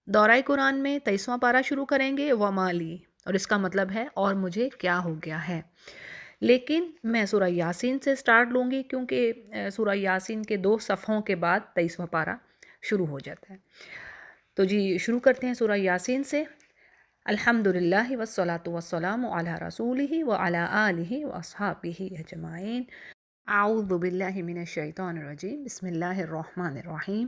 دورہ قرآن میں 23واں پارہ شروع کریں گے وما لی، اور اس کا مطلب ہے اور مجھے کیا ہو گیا ہے۔ لیکن میں سورہ یاسین سے سٹارٹ لوں گی کیونکہ سورہ یاسین کے 2 صفحوں کے بعد 23واں پارہ شروع ہو جاتا ہے۔ تو جی شروع کرتے ہیں سورہ یاسین سے۔ الحمدللہ والصلاة والسلام علی رسولہ وعلی آلہ واصحابہ اجمعین۔ اعوذ باللہ من الشیطان الرجیم، بسم اللہ الرحمن الرحیم۔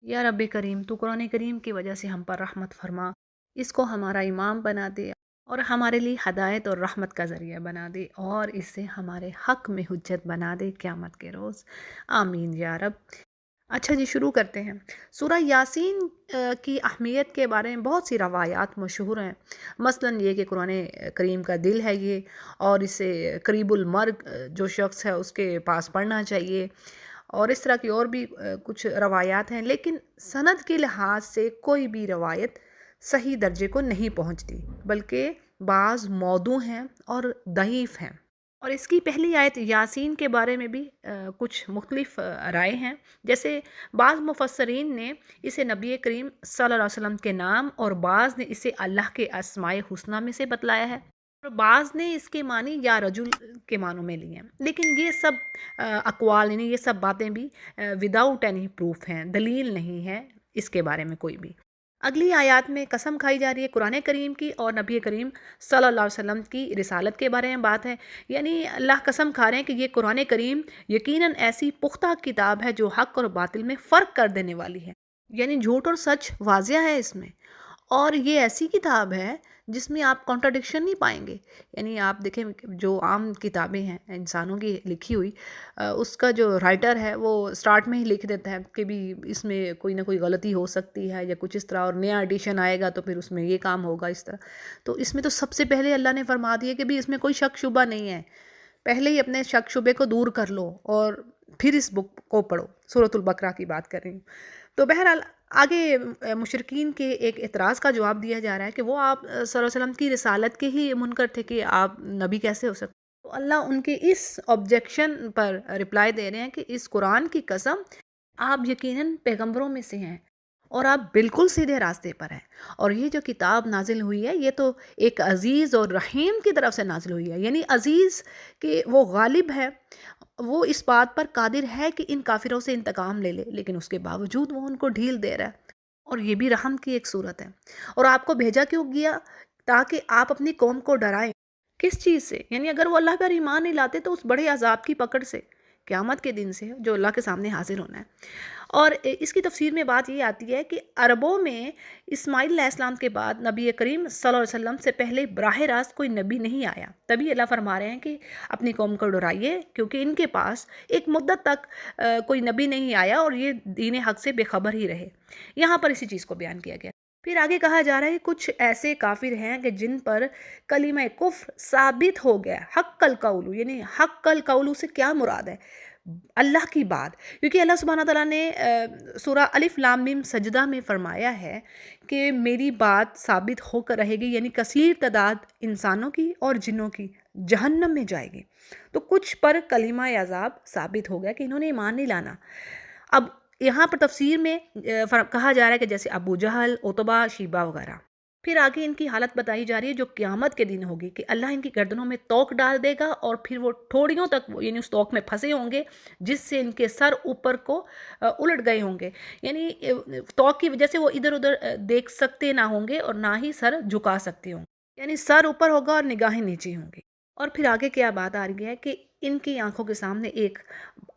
یا رب کریم، تو قرآن کریم کی وجہ سے ہم پر رحمت فرما، اس کو ہمارا امام بنا دے اور ہمارے لیے ہدایت اور رحمت کا ذریعہ بنا دے، اور اس سے ہمارے حق میں حجت بنا دے قیامت کے روز، آمین یا رب۔ اچھا جی شروع کرتے ہیں۔ سورہ یاسین کی اہمیت کے بارے میں بہت سی روایات مشہور ہیں، مثلاً یہ کہ قرآن کریم کا دل ہے یہ، اور اسے قریب المرگ جو شخص ہے اس کے پاس پڑھنا چاہیے، اور اس طرح کی اور بھی کچھ روایات ہیں، لیکن سند کے لحاظ سے کوئی بھی روایت صحیح درجے کو نہیں پہنچتی، بلکہ بعض موضوع ہیں اور ضعیف ہیں۔ اور اس کی پہلی آیت یاسین کے بارے میں بھی کچھ مختلف رائے ہیں، جیسے بعض مفسرین نے اسے نبی کریم صلی اللہ علیہ وسلم کے نام، اور بعض نے اسے اللہ کے اسماء حسنہ میں سے بتلایا ہے، اور بعض نے اس کے معنی یا رجل کے معنوں میں لیے ہیں۔ لیکن یہ سب اقوال، یعنی یہ سب باتیں بھی وداؤٹ اینی پروف ہیں، دلیل نہیں ہے اس کے بارے میں کوئی بھی۔ اگلی آیات میں قسم کھائی جا رہی ہے قرآن کریم کی، اور نبی کریم صلی اللہ علیہ وسلم کی رسالت کے بارے میں بات ہے، یعنی اللہ قسم کھا رہے ہیں کہ یہ قرآن کریم یقیناً ایسی پختہ کتاب ہے جو حق اور باطل میں فرق کر دینے والی ہے، یعنی جھوٹ اور سچ واضح ہے اس میں، اور یہ ایسی کتاب ہے جس میں آپ کانٹرڈکشن نہیں پائیں گے۔ یعنی آپ دیکھیں جو عام کتابیں ہیں انسانوں کی لکھی ہوئی، اس کا جو رائٹر ہے وہ سٹارٹ میں ہی لکھ دیتا ہے کہ بھی اس میں کوئی نہ کوئی غلطی ہو سکتی ہے یا کچھ اس طرح، اور نیا ایڈیشن آئے گا تو پھر اس میں یہ کام ہوگا اس طرح۔ تو اس میں تو سب سے پہلے اللہ نے فرما دیا کہ بھی اس میں کوئی شک شبہ نہیں ہے، پہلے ہی اپنے شک شبے کو دور کر لو اور پھر اس بک کو پڑھو۔ سورۃ البقرہ کی بات کر رہی ہوں۔ تو بہرحال آگے مشرکین کے ایک اعتراض کا جواب دیا جا رہا ہے کہ وہ آپ صلی اللہ علیہ وسلم کی رسالت کے ہی منکر تھے کہ آپ نبی کیسے ہو سکتے۔ تو اللہ ان کے اس آبجیکشن پر رپلائی دے رہے ہیں کہ اس قرآن کی قسم، آپ یقیناً پیغمبروں میں سے ہیں اور آپ بالکل سیدھے راستے پر ہیں، اور یہ جو کتاب نازل ہوئی ہے یہ تو ایک عزیز اور رحیم کی طرف سے نازل ہوئی ہے، یعنی عزیز کہ وہ غالب ہے، وہ اس بات پر قادر ہے کہ ان کافروں سے انتقام لے لے، لیکن اس کے باوجود وہ ان کو ڈھیل دے رہا ہے، اور یہ بھی رحم کی ایک صورت ہے۔ اور آپ کو بھیجا کیوں گیا؟ تاکہ آپ اپنی قوم کو ڈرائیں۔ کس چیز سے؟ یعنی اگر وہ اللہ پر ایمان نہیں لاتے تو اس بڑے عذاب کی پکڑ سے، قیامت کے دن سے جو اللہ کے سامنے حاضر ہونا ہے۔ اور اس کی تفسیر میں بات یہ آتی ہے کہ عربوں میں اسماعیل علیہ السلام کے بعد نبی کریم صلی اللہ علیہ وسلم سے پہلے براہ راست کوئی نبی نہیں آیا، تبھی اللہ فرما رہے ہیں کہ اپنی قوم کو ڈرائیے، کیونکہ ان کے پاس ایک مدت تک کوئی نبی نہیں آیا اور یہ دین حق سے بے خبر ہی رہے۔ یہاں پر اسی چیز کو بیان کیا گیا۔ پھر آگے کہا جا رہا ہے کچھ ایسے کافر ہیں کہ جن پر کلمہ کفر ثابت ہو گیا، حق القول، یعنی حق القول سے کیا مراد ہے؟ اللہ کی بات، کیونکہ اللہ سبحانہ تعالیٰ نے سورہ الف لام میم سجدہ میں فرمایا ہے کہ میری بات ثابت ہو کر رہے گی، یعنی کثیر تعداد انسانوں کی اور جنوں کی جہنم میں جائے گی۔ تو کچھ پر کلمہ عذاب ثابت ہو گیا کہ انہوں نے ایمان نہیں لانا۔ اب یہاں پر تفسیر میں کہا جا رہا ہے کہ جیسے ابو جہل، عتبہ، شیبہ وغیرہ۔ پھر آگے ان کی حالت بتائی جا رہی ہے جو قیامت کے دن ہوگی، کہ اللہ ان کی گردنوں میں توق ڈال دے گا اور پھر وہ ٹھوڑیوں تک یعنی اس توق میں پھنسے ہوں گے، جس سے ان کے سر اوپر کو الٹ گئے ہوں گے، یعنی توق کی وجہ سے وہ ادھر ادھر دیکھ سکتے نہ ہوں گے اور نہ ہی سر جھکا سکتے ہوں گے، یعنی سر اوپر ہوگا اور نگاہیں نیچے ہوں گی۔ اور پھر آگے کیا بات آ رہی ہے کہ ان کی آنکھوں کے سامنے ایک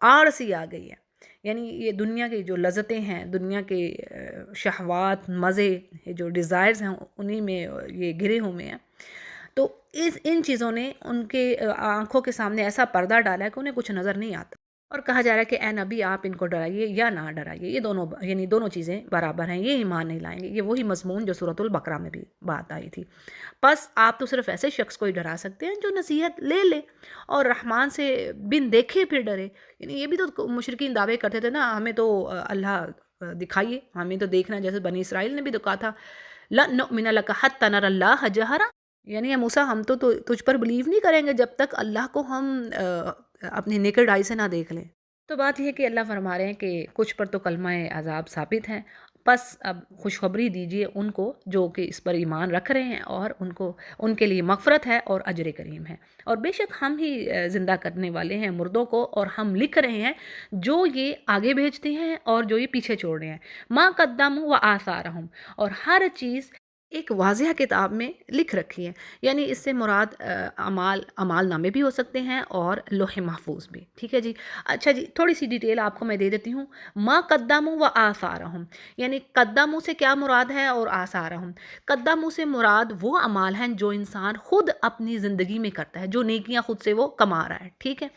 آڑ سی آ گئی ہے، یعنی یہ دنیا کی جو لذتیں ہیں، دنیا کے شہوات، مزے، جو ڈیزائرز ہیں، انہی میں یہ گرے ہوئے ہیں۔ تو ان چیزوں نے ان کے آنکھوں کے سامنے ایسا پردہ ڈالا ہے کہ انہیں کچھ نظر نہیں آتا، اور کہا جا رہا ہے کہ اے نبی آپ ان کو ڈرائیے یا نہ ڈرائیے، یہ دونوں یعنی دونوں چیزیں برابر ہیں، یہ ایمان نہیں لائیں گے۔ یہ وہی مضمون جو سورۃ البقرہ میں بھی بات آئی تھی۔ بس آپ تو صرف ایسے شخص کو ہی ڈرا سکتے ہیں جو نصیحت لے لے اور رحمان سے بن دیکھے پھر ڈرے، یعنی یہ بھی تو مشرکین دعوے کرتے تھے نا، ہمیں تو اللہ دکھائیے، ہمیں تو دیکھنا، جیسے بنی اسرائیل نے بھی تو کہا تھا لَن نُؤْمِنَ لَكَ حَتَّى نَرَى اللَّهَ جَهْرًا، یعنی اے موسیٰ ہم تو تجھ پر بلیو نہیں کریں گے جب تک اللہ کو ہم اپنی نیکڈ آئی سے نہ دیکھ لیں۔ تو بات یہ ہے کہ اللہ فرما رہے ہیں کہ کچھ پر تو کلمہ عذاب ثابت ہیں، بس اب خوشخبری دیجیے ان کو جو کہ اس پر ایمان رکھ رہے ہیں، اور ان کے لیے مغفرت ہے اور اجر کریم ہے۔ اور بے شک ہم ہی زندہ کرنے والے ہیں مردوں کو، اور ہم لکھ رہے ہیں جو یہ آگے بھیجتے ہیں اور جو یہ پیچھے چھوڑ رہے ہیں۔ ما قدموا و آثارہم، اور ہر چیز ایک واضح کتاب میں لکھ رکھی ہے، یعنی اس سے مراد اعمال نامے بھی ہو سکتے ہیں اور لوح محفوظ بھی، ٹھیک ہے جی۔ اچھا جی، تھوڑی سی ڈیٹیل آپ کو میں دے دیتی ہوں۔ ما قدموا و آثارہم، یعنی قدموا سے کیا مراد ہے اور آثارہم، قدموا سے مراد وہ اعمال ہیں جو انسان خود اپنی زندگی میں کرتا ہے، جو نیکیاں خود سے وہ کما رہا ہے، ٹھیک ہے۔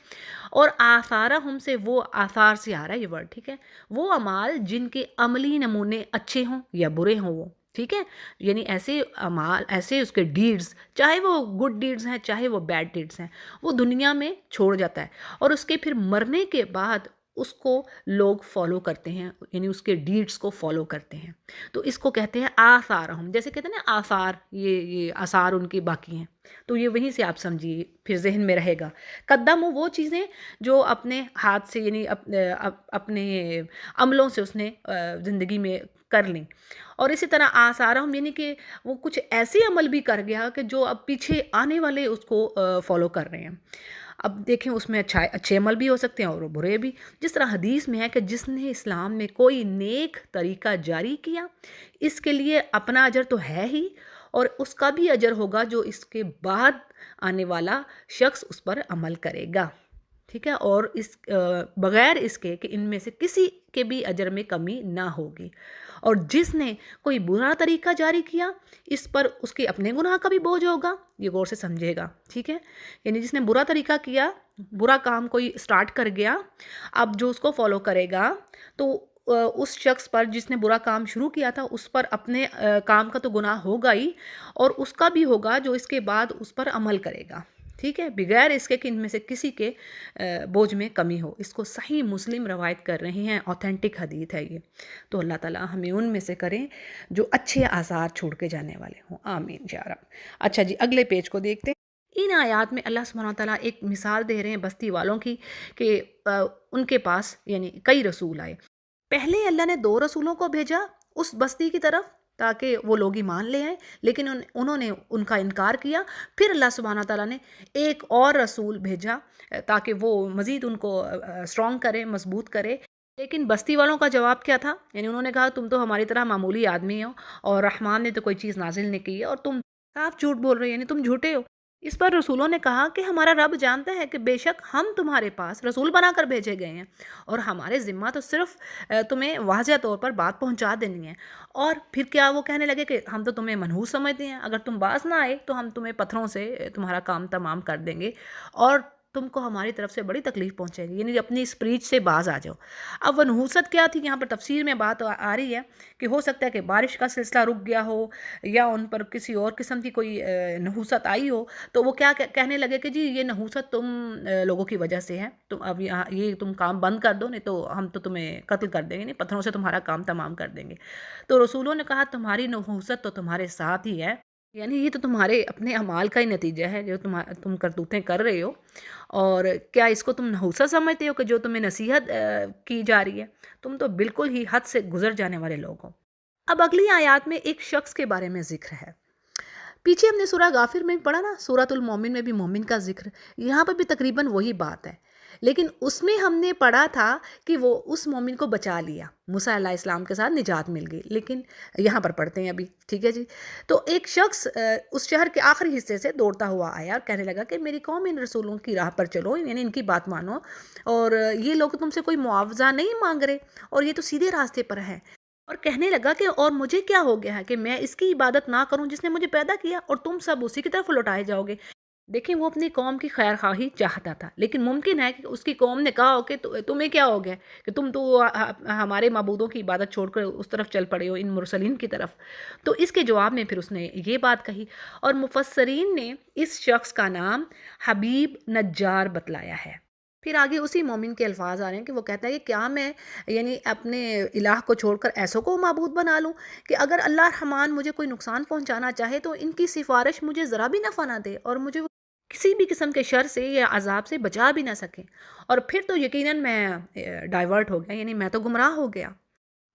اور آثارہم سے، وہ آثار سے آ رہا ہے یہ ورڈ، ٹھیک ہے، وہ اعمال جن کے عملی نمونے اچھے ہوں یا برے ہوں وہ، ٹھیک ہے، یعنی ایسے اعمال، ایسے اس کے ڈیڈز، چاہے وہ گڈ ڈیڈز ہیں چاہے وہ بیڈ ڈیڈز ہیں، وہ دنیا میں چھوڑ جاتا ہے، اور اس کے پھر مرنے کے بعد اس کو لوگ فالو کرتے ہیں، یعنی اس کے ڈیڈز کو فالو کرتے ہیں، تو اس کو کہتے ہیں آثارہم۔ جیسے کہتے ہیں نا آثار، یہ آثار ان کے باقی ہیں، تو یہ وہیں سے آپ سمجھیے، پھر ذہن میں رہے گا۔ قدموا وہ چیزیں جو اپنے ہاتھ سے، یعنی اپنے عملوں سے اس نے زندگی میں کر لیں، اور اسی طرح آثارہم یعنی کہ وہ کچھ ایسے عمل بھی کر گیا کہ جو اب پیچھے آنے والے اس کو فالو کر رہے ہیں۔ اب دیکھیں اس میں اچھے عمل بھی ہو سکتے ہیں اور برے بھی، جس طرح حدیث میں ہے کہ جس نے اسلام میں کوئی نیک طریقہ جاری کیا، اس کے لیے اپنا اجر تو ہے ہی، اور اس کا بھی اجر ہوگا جو اس کے بعد آنے والا شخص اس پر عمل کرے گا، ٹھیک ہے، اور اس بغیر اس کے کہ ان میں سے کسی کے بھی اجر میں کمی نہ ہوگی۔ اور جس نے کوئی برا طریقہ جاری کیا، اس پر اس کے اپنے گناہ کا بھی بوجھ ہوگا، یہ غور سے سمجھے گا، ٹھیک ہے، یعنی جس نے برا طریقہ کیا، برا کام کوئی سٹارٹ کر گیا، اب جو اس کو فالو کرے گا تو اس شخص پر جس نے برا کام شروع کیا تھا، اس پر اپنے کام کا تو گناہ ہوگا ہی، اور اس کا بھی ہوگا جو اس کے بعد اس پر عمل کرے گا، ٹھیک ہے، بغیر اس کے کہ ان میں سے کسی کے بوجھ میں کمی ہو۔ اس کو صحیح مسلم روایت کر رہے ہیں، اوتھینٹک حدیث ہے یہ، تو اللہ تعالیٰ ہمیں ان میں سے کریں جو اچھے آثار چھوڑ کے جانے والے ہوں، آمین یا رب۔ اچھا جی، اگلے پیج کو دیکھتے ہیں۔ ان آیات میں اللہ سبحانہ وتعالیٰ ایک مثال دے رہے ہیں بستی والوں کی، کہ ان کے پاس یعنی کئی رسول آئے۔ پہلے اللہ نے 2 رسولوں کو بھیجا اس بستی کی طرف تاکہ وہ لوگ ایمان لے آئیں، لیکن انہوں نے ان کا انکار کیا۔ پھر اللہ سبحانہ تعالیٰ نے ایک اور رسول بھیجا تاکہ وہ مزید ان کو اسٹرانگ کرے، مضبوط کرے، لیکن بستی والوں کا جواب کیا تھا؟ یعنی انہوں نے کہا تم تو ہماری طرح معمولی آدمی ہو، اور رحمان نے تو کوئی چیز نازل نہیں کی ہے، اور تم صاف جھوٹ بول رہے ہو، یعنی تم جھوٹے ہو۔ اس پر رسولوں نے کہا کہ ہمارا رب جانتا ہے کہ بے شک ہم تمہارے پاس رسول بنا کر بھیجے گئے ہیں، اور ہمارے ذمہ تو صرف تمہیں واضح طور پر بات پہنچا دینی ہے۔ اور پھر کیا وہ کہنے لگے کہ ہم تو تمہیں منحوس سمجھتے ہیں، اگر تم باز نہ آئے تو ہم تمہیں پتھروں سے تمہارا کام تمام کر دیں گے، اور تم کو ہماری طرف سے بڑی تکلیف پہنچے گی، یعنی اپنی اسپریچ سے باز آ جاؤ۔ اب وہ نحوست کیا تھی، یہاں پر تفسیر میں بات آ رہی ہے کہ ہو سکتا ہے کہ بارش کا سلسلہ رک گیا ہو، یا ان پر کسی اور قسم کی کوئی نحوست آئی ہو، تو وہ کیا کہنے لگے کہ جی یہ نحوست تم لوگوں کی وجہ سے ہے، تم اب یہ تم کام بند کر دو، نہیں تو ہم تو تمہیں قتل کر دیں گے، نہیں پتھروں سے تمہارا کام تمام کر دیں گے۔ تو رسولوں نے کہا تمہاری نحوست تو تمہارے ساتھ ہی ہے، یعنی یہ تو تمہارے اپنے اعمال کا ہی نتیجہ ہے جو تم کرتوتیں کر رہے ہو، اور کیا اس کو تم نحوست سمجھتے ہو کہ جو تمہیں نصیحت کی جا رہی ہے؟ تم تو بالکل ہی حد سے گزر جانے والے لوگ ہو۔ اب اگلی آیات میں ایک شخص کے بارے میں ذکر ہے۔ پیچھے ہم نے سورہ غافر میں پڑھا نا، سورۃ المومن میں بھی مومن کا ذکر، یہاں پر بھی تقریباً وہی بات ہے، لیکن اس میں ہم نے پڑھا تھا کہ وہ اس مومن کو بچا لیا، موسیٰ علیہ السلام کے ساتھ نجات مل گئی، لیکن یہاں پر پڑھتے ہیں ابھی، ٹھیک ہے جی۔ تو ایک شخص اس شہر کے آخری حصے سے دوڑتا ہوا آیا اور کہنے لگا کہ میری قوم ان رسولوں کی راہ پر چلو، یعنی ان کی بات مانو، اور یہ لوگ تم سے کوئی معاوضہ نہیں مانگ رہے، اور یہ تو سیدھے راستے پر ہیں۔ اور کہنے لگا کہ اور مجھے کیا ہو گیا ہے کہ میں اس کی عبادت نہ کروں جس نے مجھے پیدا کیا، اور تم سب اسی کی طرف لوٹائے جاؤ گے۔ دیکھیں وہ اپنی قوم کی خیر خواہی چاہتا تھا، لیکن ممکن ہے کہ اس کی قوم نے کہا ہو کہ تمہیں کیا ہو گیا کہ تم تو ہمارے معبودوں کی عبادت چھوڑ کر اس طرف چل پڑے ہو، ان مرسلین کی طرف۔ تو اس کے جواب میں پھر اس نے یہ بات کہی، اور مفسرین نے اس شخص کا نام حبیب نجار بتلایا ہے۔ پھر آگے اسی مومن کے الفاظ آ رہے ہیں کہ وہ کہتا ہے کہ کیا میں یعنی اپنے الہ کو چھوڑ کر ایسوں کو معبود بنا لوں کہ اگر اللہ رحمان مجھے کوئی نقصان پہنچانا چاہے تو ان کی سفارش مجھے ذرا بھی نفع نہ دے، اور مجھے کسی بھی قسم کے شر سے یا عذاب سے بچا بھی نہ سکے، اور پھر تو یقیناً میں ڈائیورٹ ہو گیا، یعنی میں تو گمراہ ہو گیا۔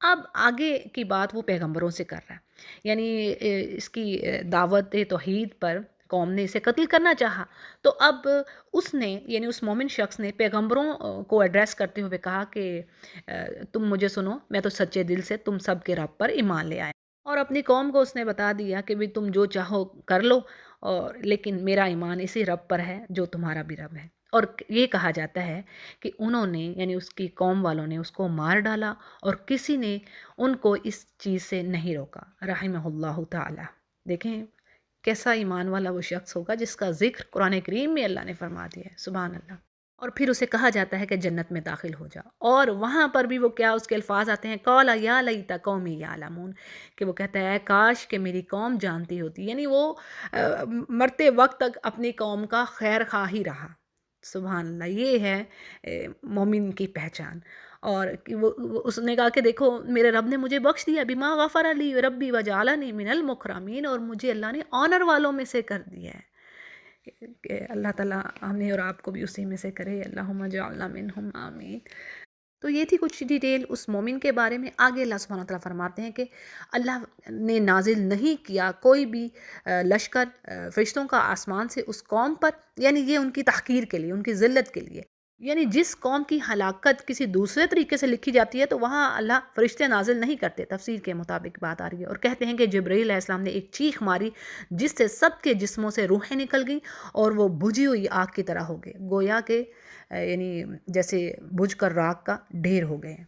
اب آگے کی بات وہ پیغمبروں سے کر رہا ہے، یعنی اس کی دعوت توحید پر قوم نے اسے قتل کرنا چاہا، تو اب اس نے یعنی اس مومن شخص نے پیغمبروں کو ایڈریس کرتے ہوئے کہا کہ تم مجھے سنو، میں تو سچے دل سے تم سب کے رب پر ایمان لے آیا، اور اپنی قوم کو اس نے بتا دیا کہ بھی تم جو چاہو کر لو، اور لیکن میرا ایمان اسی رب پر ہے جو تمہارا بھی رب ہے۔ اور یہ کہا جاتا ہے کہ انہوں نے یعنی اس کی قوم والوں نے اس کو مار ڈالا، اور کسی نے ان کو اس چیز سے نہیں روکا، رحمہ اللہ تعالی۔ دیکھیں کیسا ایمان والا وہ شخص ہوگا جس کا ذکر قرآن کریم میں اللہ نے فرما دیا ہے، سبحان اللہ۔ اور پھر اسے کہا جاتا ہے کہ جنت میں داخل ہو جا، اور وہاں پر بھی وہ کیا اس کے الفاظ آتے ہیں، قَالَ يَا لَيْتَ قَوْمِي يَعْلَمُونَ، کہ وہ کہتا ہے کاش کہ میری قوم جانتی ہوتی، یعنی وہ مرتے وقت تک اپنی قوم کا خیر خواہ ہی رہا۔ سبحان اللہ، یہ ہے مومن کی پہچان۔ اور اس نے کہا کہ دیکھو میرے رب نے مجھے بخش دیا، بما غفر لی ربی وجعلنی من المکرمین، اور مجھے اللہ نے آنر والوں میں سے کر دیا ہے، کہ اللہ تعالیٰ ہمیں اور آپ کو بھی اسی میں سے کرے، اللہم اجعلنا منہم، آمین۔ تو یہ تھی کچھ ڈیٹیل اس مومن کے بارے میں۔ آگے اللہ سبحانہ وتعالیٰ فرماتے ہیں کہ اللہ نے نازل نہیں کیا کوئی بھی لشکر فرشتوں کا آسمان سے اس قوم پر، یعنی یہ ان کی تحقیر کے لیے، ان کی ذلت کے لیے، یعنی جس قوم کی ہلاکت کسی دوسرے طریقے سے لکھی جاتی ہے تو وہاں اللہ فرشتے نازل نہیں کرتے، تفسیر کے مطابق بات آ رہی ہے۔ اور کہتے ہیں کہ جبرائیل علیہ السلام نے ایک چیخ ماری جس سے سب کے جسموں سے روحیں نکل گئیں اور وہ بجھی ہوئی آگ کی طرح ہو گئے، گویا کہ یعنی جیسے بجھ کر راکھ کا ڈھیر ہو گئے ہیں۔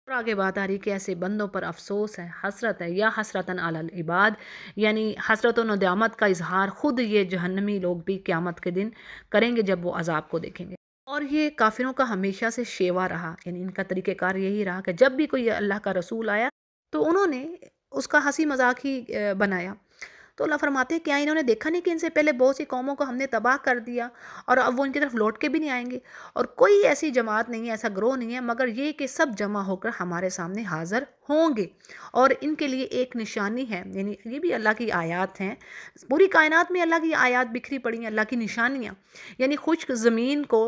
اور آگے بات آ رہی کہ ایسے بندوں پر افسوس ہے، حسرت ہے، یا حسرتاً علی العباد، یعنی حسرت و ندامت کا اظہار خود یہ جہنمی لوگ بھی قیامت کے دن کریں گے جب وہ عذاب کو دیکھیں گے۔ اور یہ کافروں کا ہمیشہ سے شیوا رہا، یعنی ان کا طریقہ کار یہی رہا کہ جب بھی کوئی اللہ کا رسول آیا تو انہوں نے اس کا ہنسی مذاق ہی بنایا۔ تو اللہ فرماتے ہیں کیا انہوں نے دیکھا نہیں کہ ان سے پہلے بہت سی قوموں کو ہم نے تباہ کر دیا، اور اب وہ ان کی طرف لوٹ کے بھی نہیں آئیں گے، اور کوئی ایسی جماعت نہیں ہے، ایسا گروہ نہیں ہے مگر یہ کہ سب جمع ہو کر ہمارے سامنے حاضر ہوں گے، اور ان کے لیے ایک نشانی ہے، یعنی یہ بھی اللہ کی آیات ہیں، پوری کائنات میں اللہ کی آیات بکھری پڑی ہیں، اللہ کی نشانیاں، یعنی خشک زمین کو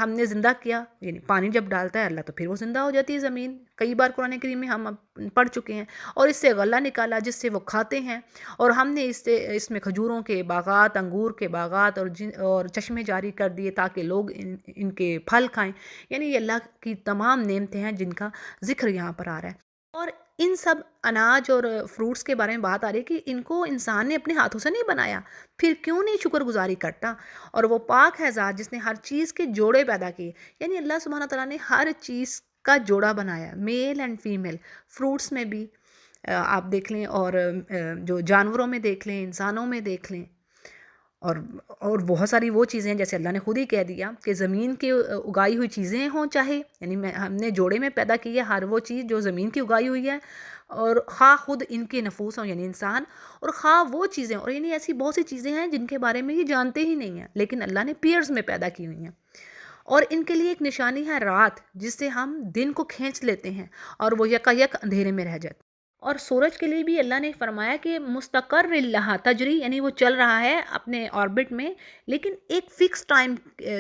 ہم نے زندہ کیا، یعنی پانی جب ڈالتا ہے اللہ تو پھر وہ زندہ ہو جاتی ہے زمین، کئی بار قرآن کریم میں ہم پڑھ چکے ہیں، اور اس سے غلہ نکالا جس سے وہ کھاتے ہیں، اور ہم نے اس میں کھجوروں کے باغات، انگور کے باغات اور چشمے جاری کر دیے تاکہ لوگ ان کے پھل کھائیں، یعنی یہ اللہ کی تمام نعمتیں ہیں جن کا ذکر یہاں پر آ رہا ہے۔ اور ان سب اناج اور فروٹس کے بارے میں بات آ رہی ہے کہ ان کو انسان نے اپنے ہاتھوں سے نہیں بنایا، پھر کیوں نہیں شکر گزاری کرتا، اور وہ پاک ہے ذات جس نے ہر چیز کے جوڑے پیدا کیے، یعنی اللہ سبحانہ تعالیٰ نے ہر چیز کا جوڑا بنایا، میل اینڈ فیمیل، فروٹس میں بھی آپ دیکھ لیں، اور جو جانوروں میں دیکھ لیں، انسانوں میں دیکھ لیں، اور بہت ساری وہ چیزیں جیسے اللہ نے خود ہی کہہ دیا کہ زمین کی اگائی ہوئی چیزیں ہوں چاہے، یعنی ہم نے جوڑے میں پیدا کی ہے ہر وہ چیز جو زمین کی اگائی ہوئی ہے، اور خواہ خود ان کے نفوس ہوں یعنی انسان، اور خواہ وہ چیزیں، اور یعنی ایسی بہت سی چیزیں ہیں جن کے بارے میں یہ جانتے ہی نہیں ہیں لیکن اللہ نے پیئرز میں پیدا کی ہوئی ہیں، اور ان کے لیے ایک نشانی ہے رات جس سے ہم دن کو کھینچ لیتے ہیں اور وہ یکا یک اندھیرے میں رہ جاتے ہیں۔ اور سورج کے لیے بھی اللہ نے فرمایا کہ مستقر اللہ تجری، یعنی وہ چل رہا ہے اپنے آربٹ میں لیکن ایک فکس ٹائم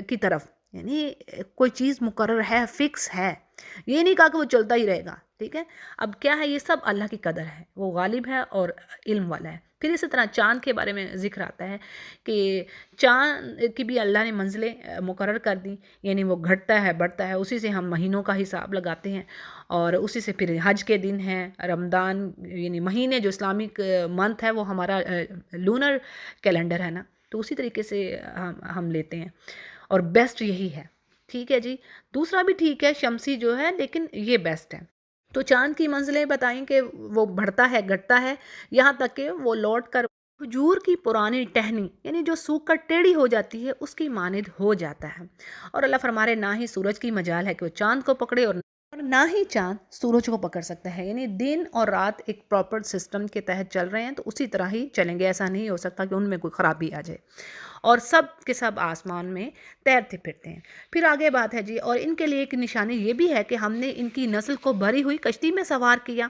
کی طرف، یعنی کوئی چیز مقرر ہے، فکس ہے، یہ نہیں کہا کہ وہ چلتا ہی رہے گا، ٹھیک ہے۔ اب کیا ہے، یہ سب اللہ کی قدر ہے، وہ غالب ہے اور علم والا ہے۔ پھر اسی طرح چاند کے بارے میں ذکر آتا ہے کہ چاند کی بھی اللہ نے منزلیں مقرر کر دی، یعنی وہ گھٹتا ہے بڑھتا ہے، اسی سے ہم مہینوں کا حساب لگاتے ہیں، اور اسی سے پھر حج کے دن ہیں، رمضان یعنی مہینے جو اسلامک منتھ ہے وہ ہمارا لونر کیلنڈر ہے نا، تو اسی طریقے سے ہم لیتے ہیں، اور بیسٹ یہی ہے، ٹھیک ہے جی۔ دوسرا بھی ٹھیک ہے شمسی جو ہے، لیکن یہ بیسٹ ہے۔ تو چاند کی منزلیں بتائیں کہ وہ بڑھتا ہے گھٹتا ہے یہاں تک کہ وہ لوٹ کر کھجور کی پرانی ٹہنی یعنی جو سوکھ کر ٹیڑھی ہو جاتی ہے اس کی مانند ہو جاتا ہے۔ اور اللہ فرما رہے نہ ہی سورج کی مجال ہے کہ وہ چاند کو پکڑے، اور نہ ہی چاند سورج کو پکڑ سکتا ہے، یعنی دن اور رات ایک پراپر سسٹم کے تحت چل رہے ہیں تو اسی طرح ہی چلیں گے، ایسا نہیں ہو سکتا کہ ان میں کوئی خرابی آ جائے، اور سب کے سب آسمان میں تیرتے پھرتے ہیں۔ پھر آگے بات ہے جی، اور ان کے لیے ایک نشانی یہ بھی ہے کہ ہم نے ان کی نسل کو بھری ہوئی کشتی میں سوار کیا،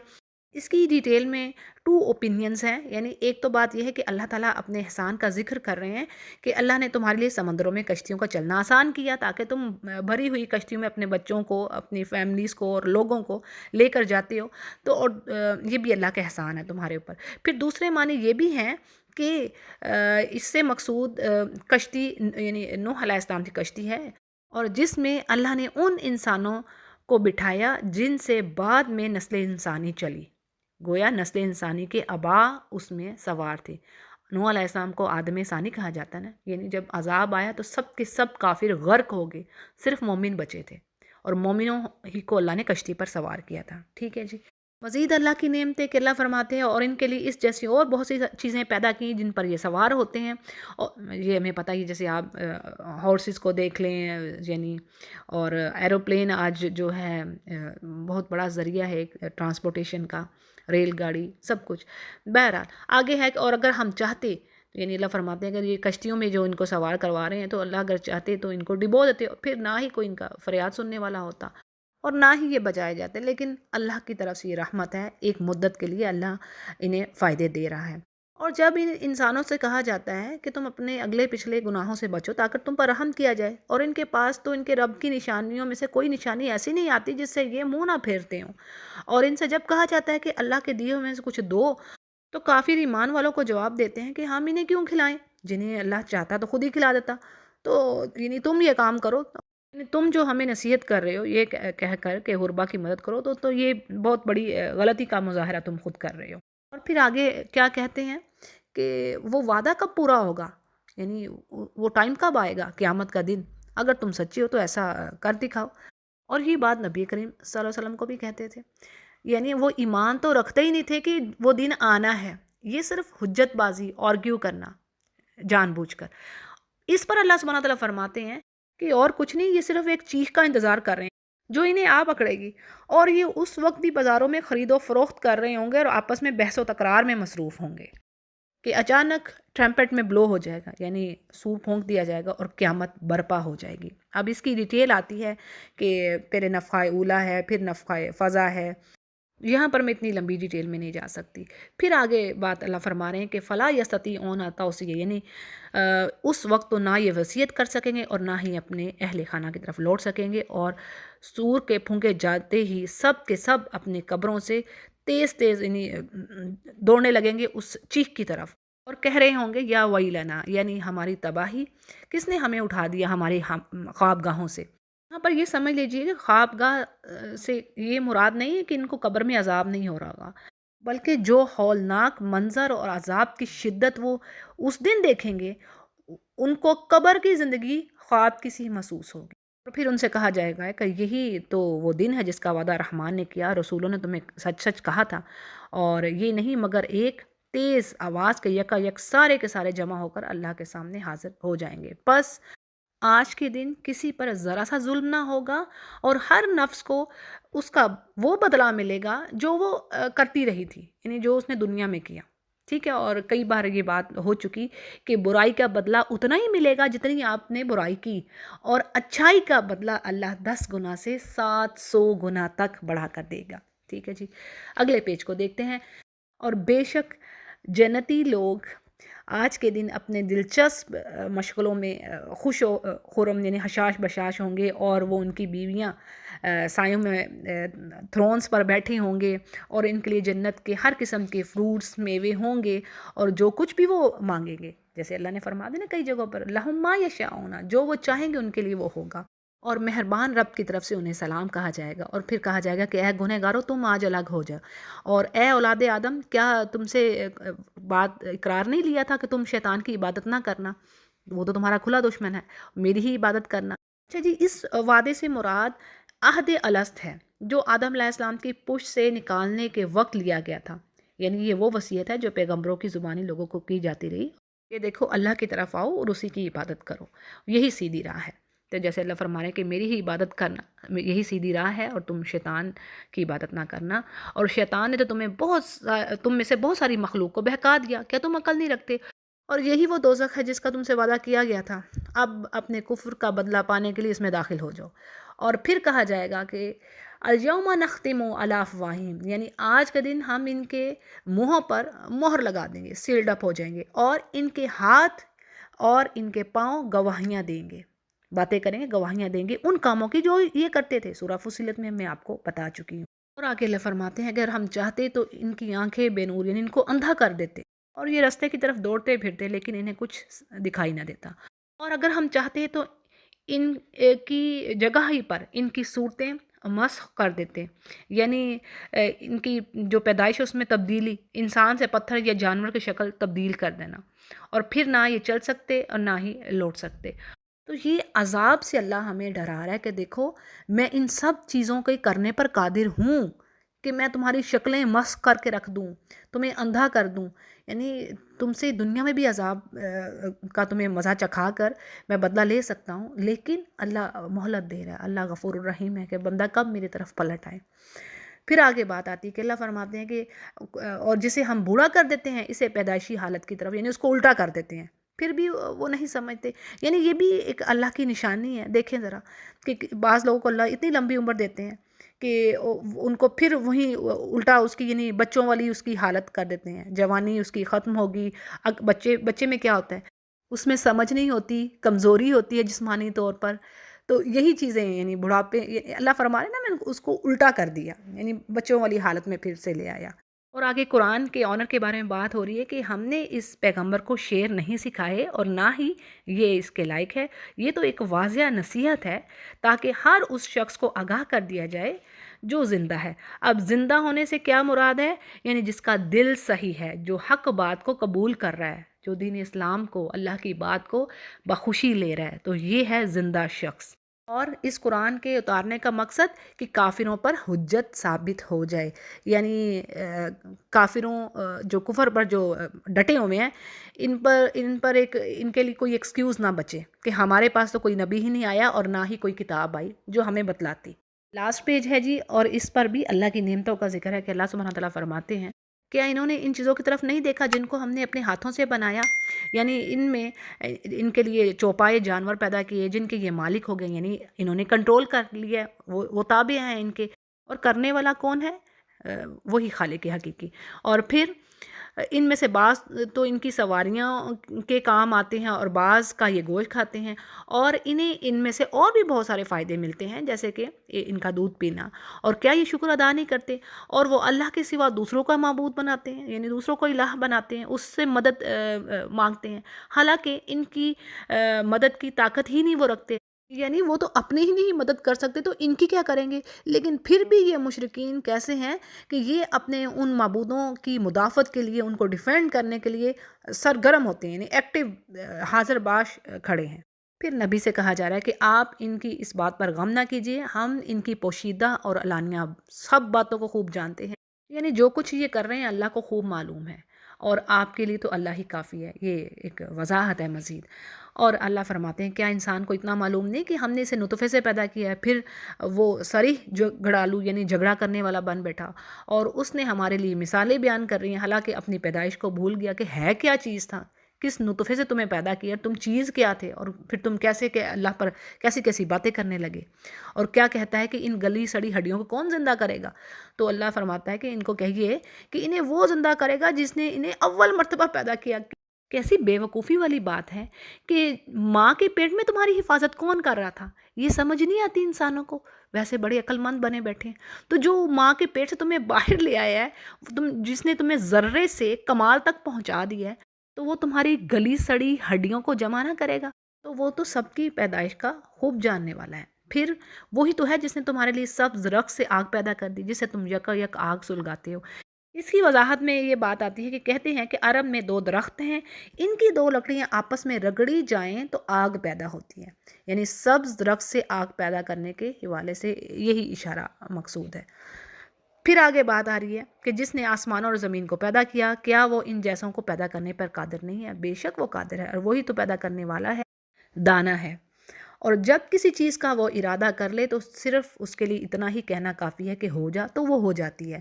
اس کی ڈیٹیل میں 2 اوپینینز ہیں، یعنی ایک تو بات یہ ہے کہ اللہ تعالیٰ اپنے احسان کا ذکر کر رہے ہیں کہ اللہ نے تمہارے لیے سمندروں میں کشتیوں کا چلنا آسان کیا تاکہ تم بھری ہوئی کشتیوں میں اپنے بچوں کو، اپنی فیملیز کو اور لوگوں کو لے کر جاتے ہو، تو اور یہ بھی اللہ کا احسان ہے تمہارے اوپر۔ پھر دوسرے معنی یہ بھی ہیں کہ اس سے مقصود کشتی یعنی نوح علیہ السلام کی کشتی ہے، اور جس میں اللہ نے ان انسانوں کو بٹھایا جن سے بعد میں نسل انسانی چلی، گویا نسل انسانی کے آباء اس میں سوار تھے۔ نوح علیہ السلام کو آدم ثانی کہا جاتا ہے نا، یعنی جب عذاب آیا تو سب کے سب کافر غرق ہو گئے، صرف مومن بچے تھے، اور مومنوں ہی کو اللہ نے کشتی پر سوار کیا تھا۔ ٹھیک ہے جی۔ مزید اللہ کی نعمتیں کہ اللہ فرماتے ہیں اور ان کے لیے اس جیسی اور بہت سی چیزیں پیدا کی جن پر یہ سوار ہوتے ہیں، اور یہ ہمیں پتہ ہی، جیسے آپ ہارسز کو دیکھ لیں، یعنی اور ایروپلین آج جو ہے بہت بڑا ذریعہ ہے ٹرانسپورٹیشن کا، ریل گاڑی، سب کچھ۔ بہرحال آگے ہے کہ اور اگر ہم چاہتے، یعنی اللہ فرماتے ہیں اگر یہ کشتیوں میں جو ان کو سوار کروا رہے ہیں تو اللہ اگر چاہتے تو ان کو ڈبو دیتے، پھر نہ ہی کوئی ان کا فریاد سننے والا ہوتا اور نہ ہی یہ بچائے جاتے، لیکن اللہ کی طرف سے یہ رحمت ہے، ایک مدت کے لیے اللہ انہیں فائدے دے رہا ہے۔ اور جب ان انسانوں سے کہا جاتا ہے کہ تم اپنے اگلے پچھلے گناہوں سے بچو تاکہ تم پر رحم کیا جائے، اور ان کے پاس تو ان کے رب کی نشانیوں میں سے کوئی نشانی ایسی نہیں آتی جس سے یہ منہ نہ پھیرتے ہوں، اور ان سے جب کہا جاتا ہے کہ اللہ کے دیے میں سے کچھ دو، تو کافر ایمان والوں کو جواب دیتے ہیں کہ ہم انہیں کیوں کھلائیں، جنہیں اللہ چاہتا تو خود ہی کھلا دیتا۔ تو یعنی تم یہ کام کرو، یعنی تم جو ہمیں نصیحت کر رہے ہو یہ کہہ کر کہ غربا کی مدد کرو، تو یہ بہت بڑی غلطی کا مظاہرہ تم خود کر رہے ہو۔ اور پھر آگے کیا کہتے ہیں کہ وہ وعدہ کب پورا ہوگا، یعنی وہ ٹائم کب آئے گا، قیامت کا دن، اگر تم سچے ہو تو ایسا کر دکھاؤ۔ اور یہ بات نبی کریم صلی اللہ علیہ وسلم کو بھی کہتے تھے، یعنی وہ ایمان تو رکھتے ہی نہیں تھے کہ وہ دن آنا ہے، یہ صرف حجت بازی، آرگیو کرنا جان بوجھ کر۔ اس پر اللہ سبحانہ تعالیٰ فرماتے ہیں کہ اور کچھ نہیں، یہ صرف ایک چیخ کا انتظار کر رہے ہیں جو انہیں آ پکڑے گی، اور یہ اس وقت بھی بازاروں میں خرید و فروخت کر رہے ہوں گے اور آپس میں بحث و تکرار میں مصروف ہوں گے کہ اچانک ٹرمپٹ میں بلو ہو جائے گا، یعنی سور پھونک دیا جائے گا اور قیامت برپا ہو جائے گی۔ اب اس کی ڈیٹیل آتی ہے کہ پھر نفخہ اولیٰ ہے، پھر نفخہ فضا ہے، یہاں پر میں اتنی لمبی ڈیٹیل میں نہیں جا سکتی۔ پھر آگے بات اللہ فرما رہے ہیں کہ فلا یستطیعون توصیہ، یعنی اس وقت تو نہ یہ وصیت کر سکیں گے اور نہ ہی اپنے اہل خانہ کی طرف لوٹ سکیں گے، اور سور کے پھونکے جاتے ہی سب کے سب اپنے قبروں سے تیز تیز یعنی دوڑنے لگیں گے اس چیخ کی طرف، اور کہہ رہے ہوں گے یا ویلنا، یعنی ہماری تباہی، کس نے ہمیں اٹھا دیا ہمارے خوابگاہوں سے۔ یہاں پر یہ سمجھ لیجئے کہ خوابگاہ سے یہ مراد نہیں ہے کہ ان کو قبر میں عذاب نہیں ہو رہا ہوگا، بلکہ جو ہولناک منظر اور عذاب کی شدت وہ اس دن دیکھیں گے، ان کو قبر کی زندگی خواب کی سی محسوس ہوگی۔ اور پھر ان سے کہا جائے گا کہ یہی تو وہ دن ہے جس کا وعدہ رحمان نے کیا، رسولوں نے تمہیں سچ سچ کہا تھا، اور یہ نہیں مگر ایک تیز آواز کے یکا یک سارے کے سارے جمع ہو کر اللہ کے سامنے حاضر ہو جائیں گے۔ پس آج کے دن کسی پر ذرا سا ظلم نہ ہوگا، اور ہر نفس کو اس کا وہ بدلہ ملے گا جو وہ کرتی رہی تھی، یعنی جو اس نے دنیا میں کیا۔ ٹھیک ہے، اور کئی بار یہ بات ہو چکی کہ برائی کا بدلہ اتنا ہی ملے گا جتنی آپ نے برائی کی، اور اچھائی کا بدلہ اللہ 10 گنا سے 700 گنا تک بڑھا کر دے گا۔ ٹھیک ہے جی، اگلے پیج کو دیکھتے ہیں۔ اور بے شک جنتی لوگ آج کے دن اپنے دلچسپ مشغلوں میں خوش و خرم یعنی حشاش بشاش ہوں گے، اور وہ ان کی بیویاں سایوں میں تھرونز پر بیٹھے ہوں گے، اور ان کے لیے جنت کے ہر قسم کے فروٹس میوے ہوں گے، اور جو کچھ بھی وہ مانگیں گے، جیسے اللہ نے فرما دیا نا کئی جگہوں پر لہم ما یشاؤون، جو وہ چاہیں گے ان کے لیے وہ ہوگا، اور مہربان رب کی طرف سے انہیں سلام کہا جائے گا۔ اور پھر کہا جائے گا کہ اے گنہگارو تم آج الگ ہو جاؤ، اور اے اولاد آدم کیا تم سے بات اقرار نہیں لیا تھا کہ تم شیطان کی عبادت نہ کرنا، وہ تو تمہارا کھلا دشمن ہے، میری ہی عبادت کرنا۔ اچھا جی، اس وعدے سے مراد عہد الست ہے جو آدم علیہ السلام کی پشت سے نکالنے کے وقت لیا گیا تھا، یعنی یہ وہ وصیت ہے جو پیغمبروں کی زبانی لوگوں کو کی جاتی رہی کہ دیکھو اللہ کی طرف آؤ اور اسی کی عبادت کرو، یہی سیدھی راہ ہے۔ تو جیسے اللہ فرما رہے ہیں کہ میری ہی عبادت کرنا یہی سیدھی راہ ہے، اور تم شیطان کی عبادت نہ کرنا، اور شیطان نے تو تم میں سے بہت ساری مخلوق کو بہکا دیا، کیا تم عقل نہیں رکھتے؟ اور یہی وہ دوزخ ہے جس کا تم سے وعدہ کیا گیا تھا، اب اپنے کفر کا بدلہ پانے کے لیے اس میں داخل ہو جاؤ۔ اور پھر کہا جائے گا کہ الیوم نختم علی افواہہم، یعنی آج کا دن ہم ان کے منہوں پر مہر لگا دیں گے، سیلڈ اپ ہو جائیں گے، اور ان کے ہاتھ اور ان کے پاؤں گواہیاں دیں گے، باتیں کریں گے، گواہیاں دیں گے ان کاموں کی جو یہ کرتے تھے۔ سورہ فصلت میں آپ کو بتا چکی ہوں۔ اور آگے اللہ فرماتے ہیں اگر ہم چاہتے تو ان کی آنکھیں بے نور، یعنی ان کو اندھا کر دیتے، اور یہ راستے کی طرف دوڑتے پھرتے لیکن انہیں کچھ دکھائی نہ دیتا۔ اور اگر ہم چاہتے تو ان کی جگہ ہی پر ان کی صورتیں مسخ کر دیتے، یعنی ان کی جو پیدائش ہے اس میں تبدیلی، انسان سے پتھر یا جانور کی شکل تبدیل کر دینا، اور پھر نہ یہ چل سکتے اور نہ ہی لوٹ سکتے۔ تو یہ عذاب سے اللہ ہمیں ڈرا رہا ہے کہ دیکھو میں ان سب چیزوں کے کرنے پر قادر ہوں، کہ میں تمہاری شکلیں مسخ کر کے رکھ دوں، تمہیں اندھا کر دوں، یعنی تم سے دنیا میں بھی عذاب کا تمہیں مزہ چکھا کر میں بدلہ لے سکتا ہوں، لیکن اللہ مہلت دے رہا ہے، اللہ غفور الرحیم ہے کہ بندہ کب میری طرف پلٹ آئے۔ پھر آگے بات آتی ہے کہ اللہ فرماتے ہیں کہ اور جسے ہم بوڑھا کر دیتے ہیں اسے پیدائشی حالت کی طرف، یعنی اس کو الٹا کر دیتے ہیں، پھر بھی وہ نہیں سمجھتے۔ یعنی یہ بھی ایک اللہ کی نشانی ہے، دیکھیں ذرا کہ بعض لوگوں کو اللہ اتنی لمبی عمر دیتے ہیں کہ ان کو پھر وہیں الٹا اس کی یعنی بچوں والی اس کی حالت کر دیتے ہیں، جوانی اس کی ختم ہوگی۔ بچے میں کیا ہوتا ہے، اس میں سمجھ نہیں ہوتی، کمزوری ہوتی ہے جسمانی طور پر، تو یہی چیزیں یعنی بڑھاپے اللہ فرما رہے ہیں نا میں نے اس کو الٹا کر دیا، یعنی بچوں والی حالت میں پھر سے لے آیا۔ اور آگے قرآن کے آنر کے بارے میں بات ہو رہی ہے کہ ہم نے اس پیغمبر کو شعر نہیں سکھائے اور نہ ہی یہ اس کے لائق ہے، یہ تو ایک واضح نصیحت ہے تاکہ ہر اس شخص کو آگاہ کر دیا جائے جو زندہ ہے۔ اب زندہ ہونے سے کیا مراد ہے، یعنی جس کا دل صحیح ہے، جو حق بات کو قبول کر رہا ہے، جو دین اسلام کو، اللہ کی بات کو بخوشی لے رہا ہے، تو یہ ہے زندہ شخص۔ اور اس قرآن کے اتارنے کا مقصد کہ کافروں پر حجت ثابت ہو جائے، یعنی کافروں جو کفر پر جو ڈٹے ہوئے ہیں ان پر ان کے لیے کوئی ایکسکیوز نہ بچے کہ ہمارے پاس تو کوئی نبی ہی نہیں آیا اور نہ ہی کوئی کتاب آئی جو ہمیں بتلاتی۔ لاسٹ پیج ہے جی، اور اس پر بھی اللہ کی نعمتوں کا ذکر ہے کہ اللہ سبحانہ تعالیٰ فرماتے ہیں کیا انہوں نے ان چیزوں کی طرف نہیں دیکھا جن کو ہم نے اپنے ہاتھوں سے بنایا، یعنی ان میں ان کے لیے چوپائے جانور پیدا کیے جن کے یہ مالک ہو گئے، یعنی انہوں نے کنٹرول کر لیا، وہ تابع ہیں ان کے، اور کرنے والا کون ہے، وہی خالق حقیقی۔ اور پھر ان میں سے بعض تو ان کی سواریاں کے کام آتے ہیں اور بعض کا یہ گوشت کھاتے ہیں، اور انہیں ان میں سے اور بھی بہت سارے فائدے ملتے ہیں جیسے کہ ان کا دودھ پینا، اور کیا یہ شکر ادا نہیں کرتے، اور وہ اللہ کے سوا دوسروں کا معبود بناتے ہیں، یعنی دوسروں کو الہ بناتے ہیں، اس سے مدد مانگتے ہیں، حالانکہ ان کی مدد کی طاقت ہی نہیں وہ رکھتے، یعنی وہ تو اپنے ہی نہیں مدد کر سکتے تو ان کی کیا کریں گے۔ لیکن پھر بھی یہ مشرکین کیسے ہیں کہ یہ اپنے ان معبودوں کی مدافعت کے لیے، ان کو ڈیفینڈ کرنے کے لیے سرگرم ہوتے ہیں، یعنی ایکٹیو حاضر باش کھڑے ہیں۔ پھر نبی سے کہا جا رہا ہے کہ آپ ان کی اس بات پر غم نہ کیجیے، ہم ان کی پوشیدہ اور علانیہ سب باتوں کو خوب جانتے ہیں، یعنی جو کچھ یہ کر رہے ہیں اللہ کو خوب معلوم ہے، اور آپ کے لیے تو اللہ ہی کافی ہے۔ یہ ایک وضاحت ہے مزید۔ اور اللہ فرماتے ہیں کیا انسان کو اتنا معلوم نہیں کہ ہم نے اسے نطفے سے پیدا کیا ہے، پھر وہ صریح جھگڑالو یعنی جھگڑا کرنے والا بن بیٹھا، اور اس نے ہمارے لیے مثالیں بیان کر رہی ہیں، حالانکہ اپنی پیدائش کو بھول گیا کہ ہے کیا چیز تھا، کس نطفے سے تمہیں پیدا کیا، تم چیز کیا تھے، اور پھر تم کیسے کہ اللہ پر کیسی کیسی باتیں کرنے لگے، اور کیا کہتا ہے کہ ان گلی سڑی ہڈیوں کو کون زندہ کرے گا۔ تو اللہ فرماتا ہے کہ ان کو کہیے کہ انہیں وہ زندہ کرے گا جس نے انہیں اول مرتبہ پیدا کیا۔ کیسی بے وقوفی والی بات ہے کہ ماں کے پیٹ میں تمہاری حفاظت کون کر رہا تھا، یہ سمجھ نہیں آتی انسانوں کو، ویسے بڑے عقل مند بنے بیٹھے ہیں۔ تو جو ماں کے پیٹ سے تمہیں باہر لے آیا ہے، جس نے تمہیں ذرے سے کمال تک پہنچا دیا ہے، تو وہ تمہاری گلی سڑی ہڈیوں کو جمع نہ کرے گا، تو وہ تو سب کی پیدائش کا خوب جاننے والا ہے۔ پھر وہی تو ہے جس نے تمہارے لیے سبز رخ سے آگ پیدا کر دی، جسے تم یکا یک آگ سلگاتے ہو۔ اس کی وضاحت میں یہ بات آتی ہے کہ کہتے ہیں کہ عرب میں دو درخت ہیں، ان کی دو لکڑیاں آپس میں رگڑی جائیں تو آگ پیدا ہوتی ہے، یعنی سبز درخت سے آگ پیدا کرنے کے حوالے سے یہی اشارہ مقصود ہے۔ پھر آگے بات آ رہی ہے کہ جس نے آسمان اور زمین کو پیدا کیا، کیا وہ ان جیسوں کو پیدا کرنے پر قادر نہیں ہے؟ بے شک وہ قادر ہے، اور وہی تو پیدا کرنے والا ہے، دانا ہے۔ اور جب کسی چیز کا وہ ارادہ کر لے تو صرف اس کے لیے اتنا ہی کہنا کافی ہے کہ ہو جا، تو وہ ہو جاتی ہے۔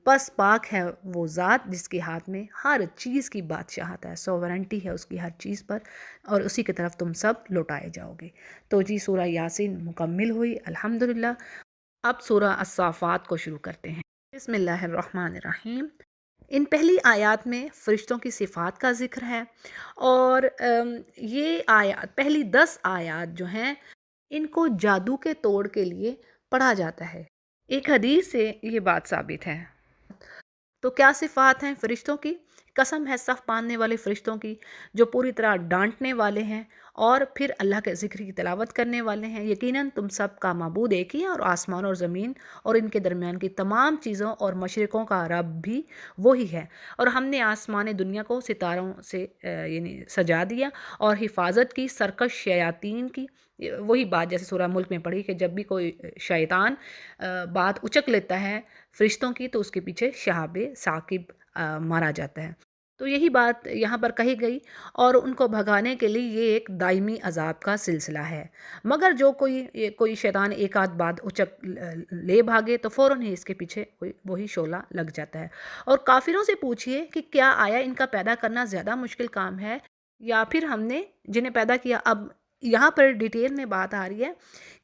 بس پاک ہے وہ ذات جس کے ہاتھ میں ہر چیز کی بادشاہت ہے، سوورنٹی ہے اس کی ہر چیز پر، اور اسی کی طرف تم سب لوٹائے جاؤ گے۔ تو جی سورہ یاسین مکمل ہوئی الحمدللہ۔ اب سورہ الصافات کو شروع کرتے ہیں۔ بسم اللہ الرحمن الرحیم۔ ان پہلی آیات میں فرشتوں کی صفات کا ذکر ہے، اور یہ آیات، پہلی 10 آیات جو ہیں، ان کو جادو کے توڑ کے لیے پڑھا جاتا ہے۔ ایک حدیث سے یہ بات ثابت ہے۔ تو کیا صفات ہیں فرشتوں کی؟ قسم ہے صف باندھنے والے فرشتوں کی، جو پوری طرح ڈانٹنے والے ہیں اور پھر اللہ کے ذکر کی تلاوت کرنے والے ہیں۔ یقیناً تم سب کا معبود ایک ہی ہے، اور آسمان اور زمین اور ان کے درمیان کی تمام چیزوں اور مشرقوں کا رب بھی وہی ہے۔ اور ہم نے آسمان دنیا کو ستاروں سے یعنی سجا دیا اور حفاظت کی سرکش شیاطین کی۔ وہی بات جیسے سورہ ملک میں پڑھی کہ جب بھی کوئی شیطان بات اچک لیتا ہے فرشتوں کی، تو اس کے پیچھے شہاب ثاقب مارا جاتا ہے۔ تو یہی بات یہاں پر کہی گئی، اور ان کو بھگانے کے لیے یہ ایک دائمی عذاب کا سلسلہ ہے۔ مگر جو کوئی شیطان ایک آدھ بات اچک لے بھاگے تو فوراً ہی اس کے پیچھے وہی شعلہ لگ جاتا ہے۔ اور کافروں سے پوچھئے کہ کیا آیا ان کا پیدا کرنا زیادہ مشکل کام ہے، یا پھر ہم نے جنہیں پیدا کیا؟ اب یہاں پر ڈیٹیل میں بات آ رہی ہے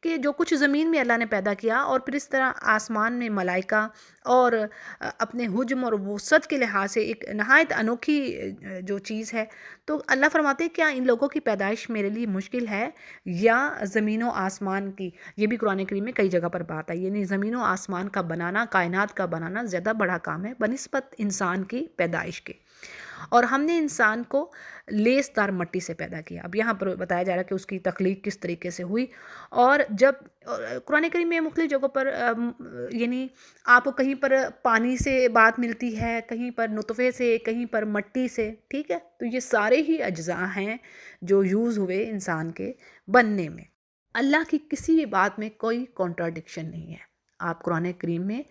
کہ جو کچھ زمین میں اللہ نے پیدا کیا، اور پھر اس طرح آسمان میں ملائکہ، اور اپنے حجم اور وسعت کے لحاظ سے ایک نہایت انوکھی جو چیز ہے، تو اللہ فرماتے ہیں کیا ان لوگوں کی پیدائش میرے لیے مشکل ہے، یا زمین و آسمان کی؟ یہ بھی قرآن کریم میں کئی جگہ پر بات ہے، یعنی زمین و آسمان کا بنانا، کائنات کا بنانا زیادہ بڑا کام ہے بنسبت انسان کی پیدائش کے۔ اور ہم نے انسان کو لیس دار مٹی سے پیدا کیا۔ اب یہاں پر بتایا جا رہا ہے کہ اس کی تخلیق کس طریقے سے ہوئی، اور جب قرآن کریم میں مختلف جگہوں پر یعنی آپ کو کہیں پر پانی سے بات ملتی ہے، کہیں پر نطفے سے، کہیں پر مٹی سے، ٹھیک ہے؟ تو یہ سارے ہی اجزاء ہیں جو یوز ہوئے انسان کے بننے میں۔ اللہ کی کسی بھی بات میں کوئی کانٹراڈکشن نہیں ہے۔ آپ قرآن کریم میں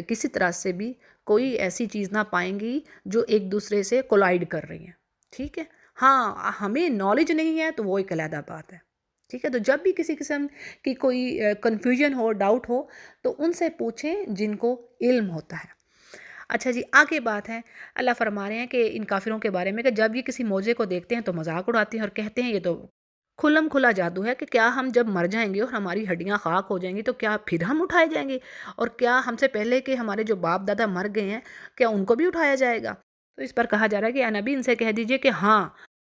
کسی طرح سے بھی کوئی ایسی چیز نہ پائیں گی جو ایک دوسرے سے کولائڈ کر رہی ہیں، ٹھیک ہے؟ ہاں، ہمیں نالج نہیں ہے تو وہ ایک علیحدہ بات ہے، ٹھیک ہے؟ تو جب بھی کسی قسم کی کوئی کنفیوژن ہو، ڈاؤٹ ہو، تو ان سے پوچھیں جن کو علم ہوتا ہے۔ اچھا جی، آگے بات ہے، اللہ فرما رہے ہیں کہ ان کافروں کے بارے میں کہ جب یہ کسی معجزے کو دیکھتے ہیں تو مذاق اڑاتے ہیں اور کہتے ہیں یہ تو کھلم کھلا جادو ہے، کہ کیا ہم جب مر جائیں گے اور ہماری ہڈیاں خاک ہو جائیں گی تو کیا پھر ہم اٹھائے جائیں گے؟ اور کیا ہم سے پہلے کے ہمارے جو باپ دادا مر گئے ہیں، کیا ان کو بھی اٹھایا جائے گا؟ تو اس پر کہا جا رہا ہے کہ اے نبی ان سے کہہ دیجئے کہ ہاں،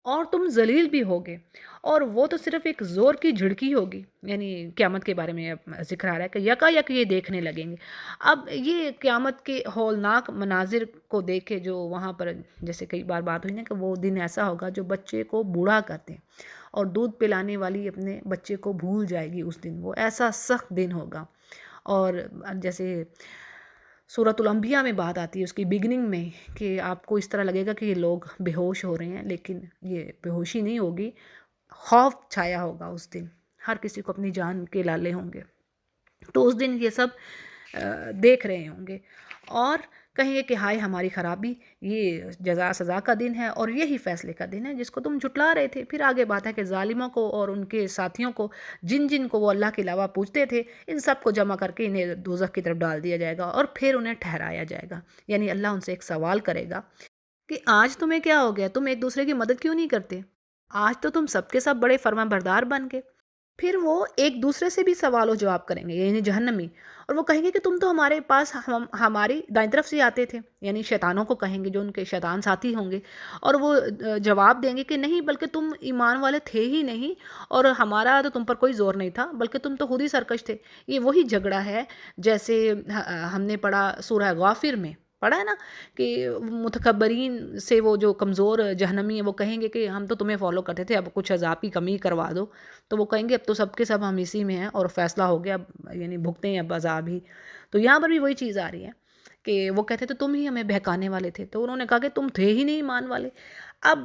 اور تم ذلیل بھی ہوگے، اور وہ تو صرف ایک زور کی جھڑکی ہوگی۔ یعنی قیامت کے بارے میں ذکر آ رہا ہے کہ یکا یک یہ دیکھنے لگیں گے۔ اب یہ قیامت کے ہولناک مناظر کو دیکھ کے جو وہاں پر جیسے کئی بار بات ہوئی نا کہ وہ دن ایسا ہوگا جو بچے کو بوڑھا کرتے ہیں، اور دودھ پلانے والی اپنے بچے کو بھول جائے گی اس دن، وہ ایسا سخت دن ہوگا۔ اور جیسے سورۃ الانبیاء میں بات آتی ہے اس کی بگننگ میں کہ آپ کو اس طرح لگے گا کہ یہ لوگ بے ہوش ہو رہے ہیں، لیکن یہ بے ہوشی نہیں ہوگی، خوف چھایا ہوگا اس دن، ہر کسی کو اپنی جان کے لالے ہوں گے۔ تو اس دن یہ سب دیکھ رہے ہوں گے اور کہیں گے کہ ہائے ہماری خرابی، یہ جزا سزا کا دن ہے اور یہی فیصلے کا دن ہے جس کو تم جھٹلا رہے تھے۔ پھر آگے بات ہے کہ ظالموں کو اور ان کے ساتھیوں کو، جن جن کو وہ اللہ کے علاوہ پوجتے تھے، ان سب کو جمع کر کے انہیں دوزخ کی طرف ڈال دیا جائے گا، اور پھر انہیں ٹھہرایا جائے گا۔ یعنی اللہ ان سے ایک سوال کرے گا کہ آج تمہیں کیا ہو گیا، تم ایک دوسرے کی مدد کیوں نہیں کرتے؟ آج تو تم سب کے سب بڑے فرما بردار بن گئے۔ پھر وہ ایک دوسرے سے بھی سوال و جواب کریں گے، یعنی جہنمی، اور وہ کہیں گے کہ تم تو ہمارے پاس ہماری دائیں طرف سے آتے تھے، یعنی شیطانوں کو کہیں گے جو ان کے شیطان ساتھی ہوں گے، اور وہ جواب دیں گے کہ نہیں، بلکہ تم ایمان والے تھے ہی نہیں، اور ہمارا تو تم پر کوئی زور نہیں تھا، بلکہ تم تو خود ہی سرکش تھے۔ یہ وہی جھگڑا ہے جیسے ہم نے پڑھا سورہ غافر میں، پڑھا ہے نا کہ متکبرین سے وہ جو کمزور جہنمی ہیں وہ کہیں گے کہ ہم تو تمہیں فالو کرتے تھے، اب کچھ عذاب کی کمی کروا دو، تو وہ کہیں گے اب تو سب کے سب ہم اسی میں ہیں اور فیصلہ ہو گیا، یعنی بھگتے ہیں اب عذاب ہی۔ تو یہاں پر بھی وہی چیز آ رہی ہے کہ وہ کہتے تو تم ہی ہمیں بہکانے والے تھے، تو انہوں نے کہا کہ تم تھے ہی نہیں ایمان والے۔ اب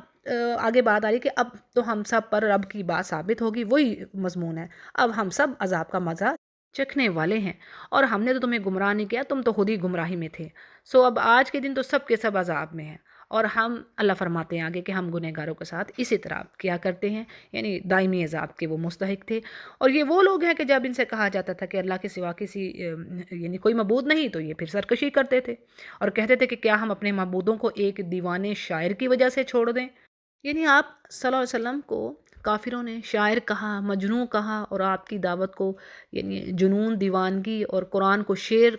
آگے بات آ رہی ہے کہ اب تو ہم سب پر رب کی بات ثابت ہوگی، وہی مضمون ہے، اب ہم سب عذاب کا مزہ چکھنے والے ہیں، اور ہم نے تو تمہیں گمراہ نہیں کیا، تم تو خود ہی گمراہی میں تھے۔ سو اب آج کے دن تو سب کے سب عذاب میں ہیں، اور ہم اللہ فرماتے ہیں آگے کہ ہم گنہگاروں کے ساتھ اسی طرح کیا کرتے ہیں، یعنی دائمی عذاب کے وہ مستحق تھے۔ اور یہ وہ لوگ ہیں کہ جب ان سے کہا جاتا تھا کہ اللہ کے سوا کسی یعنی کوئی معبود نہیں، تو یہ پھر سرکشی کرتے تھے اور کہتے تھے کہ کیا ہم اپنے معبودوں کو ایک دیوانے شاعر کی وجہ سے چھوڑ دیں؟ یعنی آپ صلی اللہ علیہ وسلم کو کافروں نے شاعر کہا، مجنوں کہا، اور آپ کی دعوت کو یعنی جنون، دیوانگی اور قرآن کو شعر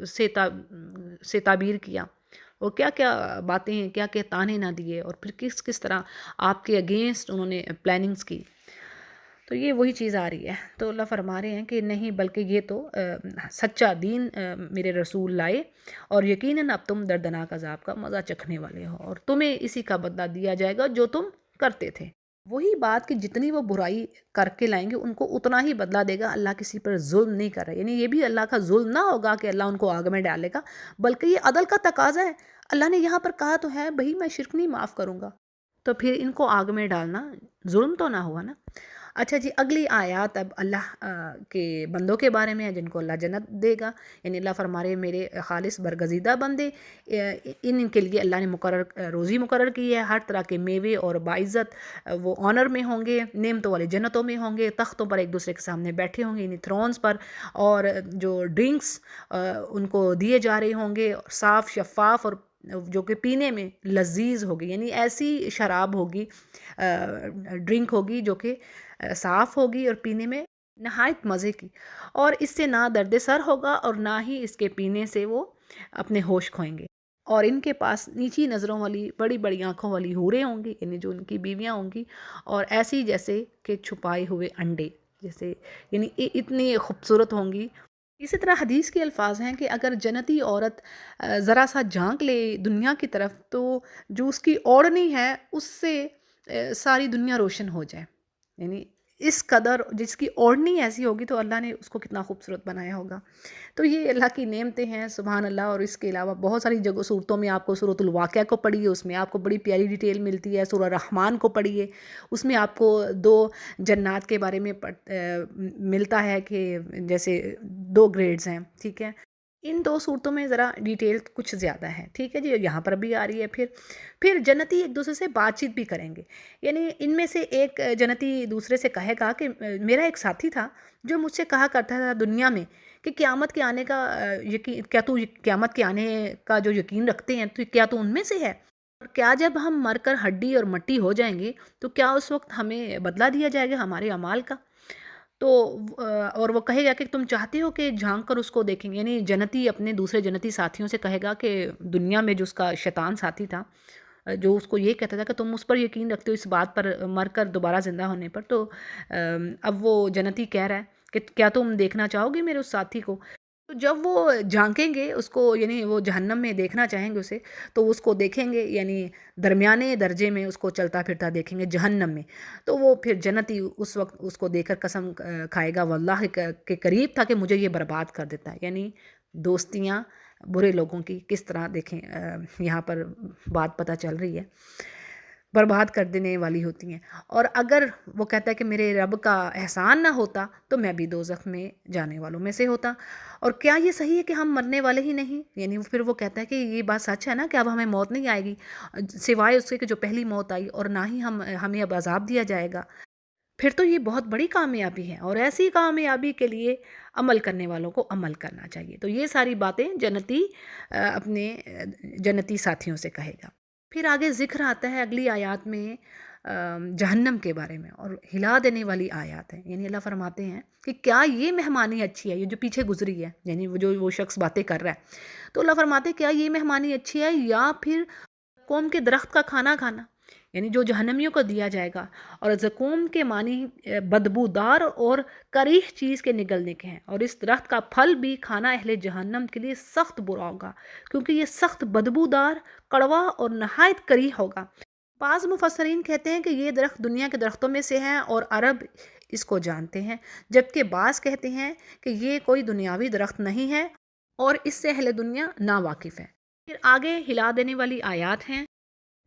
سے تعبیر کیا، اور کیا کیا باتیں ہیں، کیا کیا طعنے نہ دیے، اور پھر کس کس طرح آپ کے اگینسٹ انہوں نے پلاننگز کی۔ تو یہ وہی چیز آ رہی ہے۔ تو اللہ فرما رہے ہیں کہ نہیں، بلکہ یہ تو سچا دین میرے رسول لائے، اور یقیناً اب تم دردناک عذاب کا مزہ چکھنے والے ہو، اور تمہیں اسی کا بدلہ دیا جائے گا جو تم کرتے تھے۔ وہی بات کہ جتنی وہ برائی کر کے لائیں گے ان کو اتنا ہی بدلہ دے گا۔ اللہ کسی پر ظلم نہیں کر رہا، یعنی یہ بھی اللہ کا ظلم نہ ہوگا کہ اللہ ان کو آگ میں ڈالے گا، بلکہ یہ عدل کا تقاضا ہے۔ اللہ نے یہاں پر کہا تو ہے بھئی میں شرک نہیں معاف کروں گا، تو پھر ان کو آگ میں ڈالنا ظلم تو نہ ہوا نا۔ اچھا جی، اگلی آیات اب اللہ کے بندوں کے بارے میں ہے جن کو اللہ جنت دے گا، یعنی اللہ فرما رہے میرے خالص برگزیدہ بندے، ان کے لیے اللہ نے روزی مقرر کی ہے، ہر طرح کے میوے اور باعزت وہ آنر میں ہوں گے، نعمتوں والی جنتوں میں ہوں گے، تختوں پر ایک دوسرے کے سامنے بیٹھے ہوں گے، یعنی تھرونز پر، اور جو ڈرنکس ان کو دیے جا رہے ہوں گے صاف شفاف، اور جو کہ پینے میں لذیذ ہوگی، یعنی ایسی شراب ہوگی، ڈرنک ہوگی جو کہ صاف ہوگی اور پینے میں نہایت مزے کی، اور اس سے نہ درد سر ہوگا اور نہ ہی اس کے پینے سے وہ اپنے ہوش کھوئیں گے۔ اور ان کے پاس نیچی نظروں والی بڑی بڑی آنکھوں والی حوریں ہوں گی، یعنی جو ان کی بیویاں ہوں گی، اور ایسی جیسے کہ چھپائے ہوئے انڈے جیسے، یعنی اتنی خوبصورت ہوں گی۔ اسی طرح حدیث کے الفاظ ہیں کہ اگر جنتی عورت ذرا سا جھانک لے دنیا کی طرف، تو جو اس کی اوڑھنی ہے اس سے ساری دنیا روشن ہو جائے، یعنی اس قدر جس کی اوڑھنی ایسی ہوگی تو اللہ نے اس کو کتنا خوبصورت بنایا ہوگا۔ تو یہ اللہ کی نعمتیں ہیں، سبحان اللہ۔ اور اس کے علاوہ بہت ساری صورتوں میں آپ کو سورۃ الواقعہ کو پڑھیے، اس میں آپ کو بڑی پیاری ڈیٹیل ملتی ہے۔ سورہ رحمان کو پڑھیے، اس میں آپ کو 2 جنات کے بارے میں ملتا ہے کہ جیسے 2 گریڈز ہیں، ٹھیک ہے۔ ان 2 صورتوں میں ذرا ڈیٹیل کچھ زیادہ ہے، ٹھیک ہے جی، یہاں پر بھی آ رہی ہے۔ پھر جنتی ایک دوسرے سے بات چیت بھی کریں گے، یعنی ان میں سے ایک جنتی دوسرے سے کہے گا کہ میرا ایک ساتھی تھا جو مجھ سے کہا کرتا تھا دنیا میں کہ قیامت کے آنے کا یقین، کیا تو قیامت کے آنے کا جو یقین رکھتے ہیں تو کیا تو ان میں سے ہے؟ اور کیا جب ہم مر کر ہڈی اور مٹی ہو جائیں گے تو کیا اس وقت ہمیں بدلہ دیا جائے گا ہمارے اعمال کا؟ تو اور وہ کہے گا کہ تم چاہتے ہو کہ جھانک کر اس کو دیکھیں گے، یعنی جنتی اپنے دوسرے جنتی ساتھیوں سے کہے گا کہ دنیا میں جو اس کا شیطان ساتھی تھا، جو اس کو یہ کہتا تھا کہ تم اس پر یقین رکھتے ہو اس بات پر، مر کر دوبارہ زندہ ہونے پر، تو اب وہ جنتی کہہ رہا ہے کہ کیا تم دیکھنا چاہو گے میرے اس ساتھی کو؟ تو جب وہ جھانکیں گے اس کو، یعنی وہ جہنم میں دیکھنا چاہیں گے اسے، تو اس کو دیکھیں گے، یعنی درمیانے درجے میں اس کو چلتا پھرتا دیکھیں گے جہنم میں، تو وہ پھر جنتی اس وقت اس کو دیکھ کر قسم کھائے گا واللہ کے قریب تھا کہ مجھے یہ برباد کر دیتا ہے، یعنی دوستیاں برے لوگوں کی کس طرح دیکھیں یہاں پر بات پتہ چل رہی ہے، برباد کر دینے والی ہوتی ہیں۔ اور اگر وہ کہتا ہے کہ میرے رب کا احسان نہ ہوتا تو میں بھی دوزخ میں جانے والوں میں سے ہوتا، اور کیا یہ صحیح ہے کہ ہم مرنے والے ہی نہیں؟ یعنی پھر وہ کہتا ہے کہ یہ بات سچ ہے نا کہ اب ہمیں موت نہیں آئے گی سوائے اس کے کہ جو پہلی موت آئی، اور نہ ہی ہمیں اب عذاب دیا جائے گا۔ پھر تو یہ بہت بڑی کامیابی ہے، اور ایسی کامیابی کے لیے عمل کرنے والوں کو عمل کرنا چاہیے۔ تو یہ ساری باتیں جنتی اپنے جنتی ساتھیوں سے کہے گا۔ پھر آگے ذکر آتا ہے اگلی آیات میں جہنم کے بارے میں، اور ہلا دینے والی آیات ہیں، یعنی اللہ فرماتے ہیں کہ کیا یہ مہمانی اچھی ہے، یہ جو پیچھے گزری ہے، یعنی وہ شخص باتیں کر رہا ہے، تو اللہ فرماتے ہیں کیا یہ مہمانی اچھی ہے، یا پھر زقوم کے درخت کا کھانا کھانا، یعنی جو جہنمیوں کو دیا جائے گا۔ اور زقوم کے معنی بدبودار اور کریہ چیز کے نگلنے کے ہیں، اور اس درخت کا پھل بھی کھانا اہل جہنم کے لیے سخت برا ہوگا، کیونکہ یہ سخت بدبودار، کڑوا اور نہایت کریہ ہوگا۔ بعض مفسرین کہتے ہیں کہ یہ درخت دنیا کے درختوں میں سے ہے اور عرب اس کو جانتے ہیں، جبکہ بعض کہتے ہیں کہ یہ کوئی دنیاوی درخت نہیں ہے اور اس سے اہل دنیا نا واقف ہے۔ پھر آگے ہلا دینے والی آیات ہیں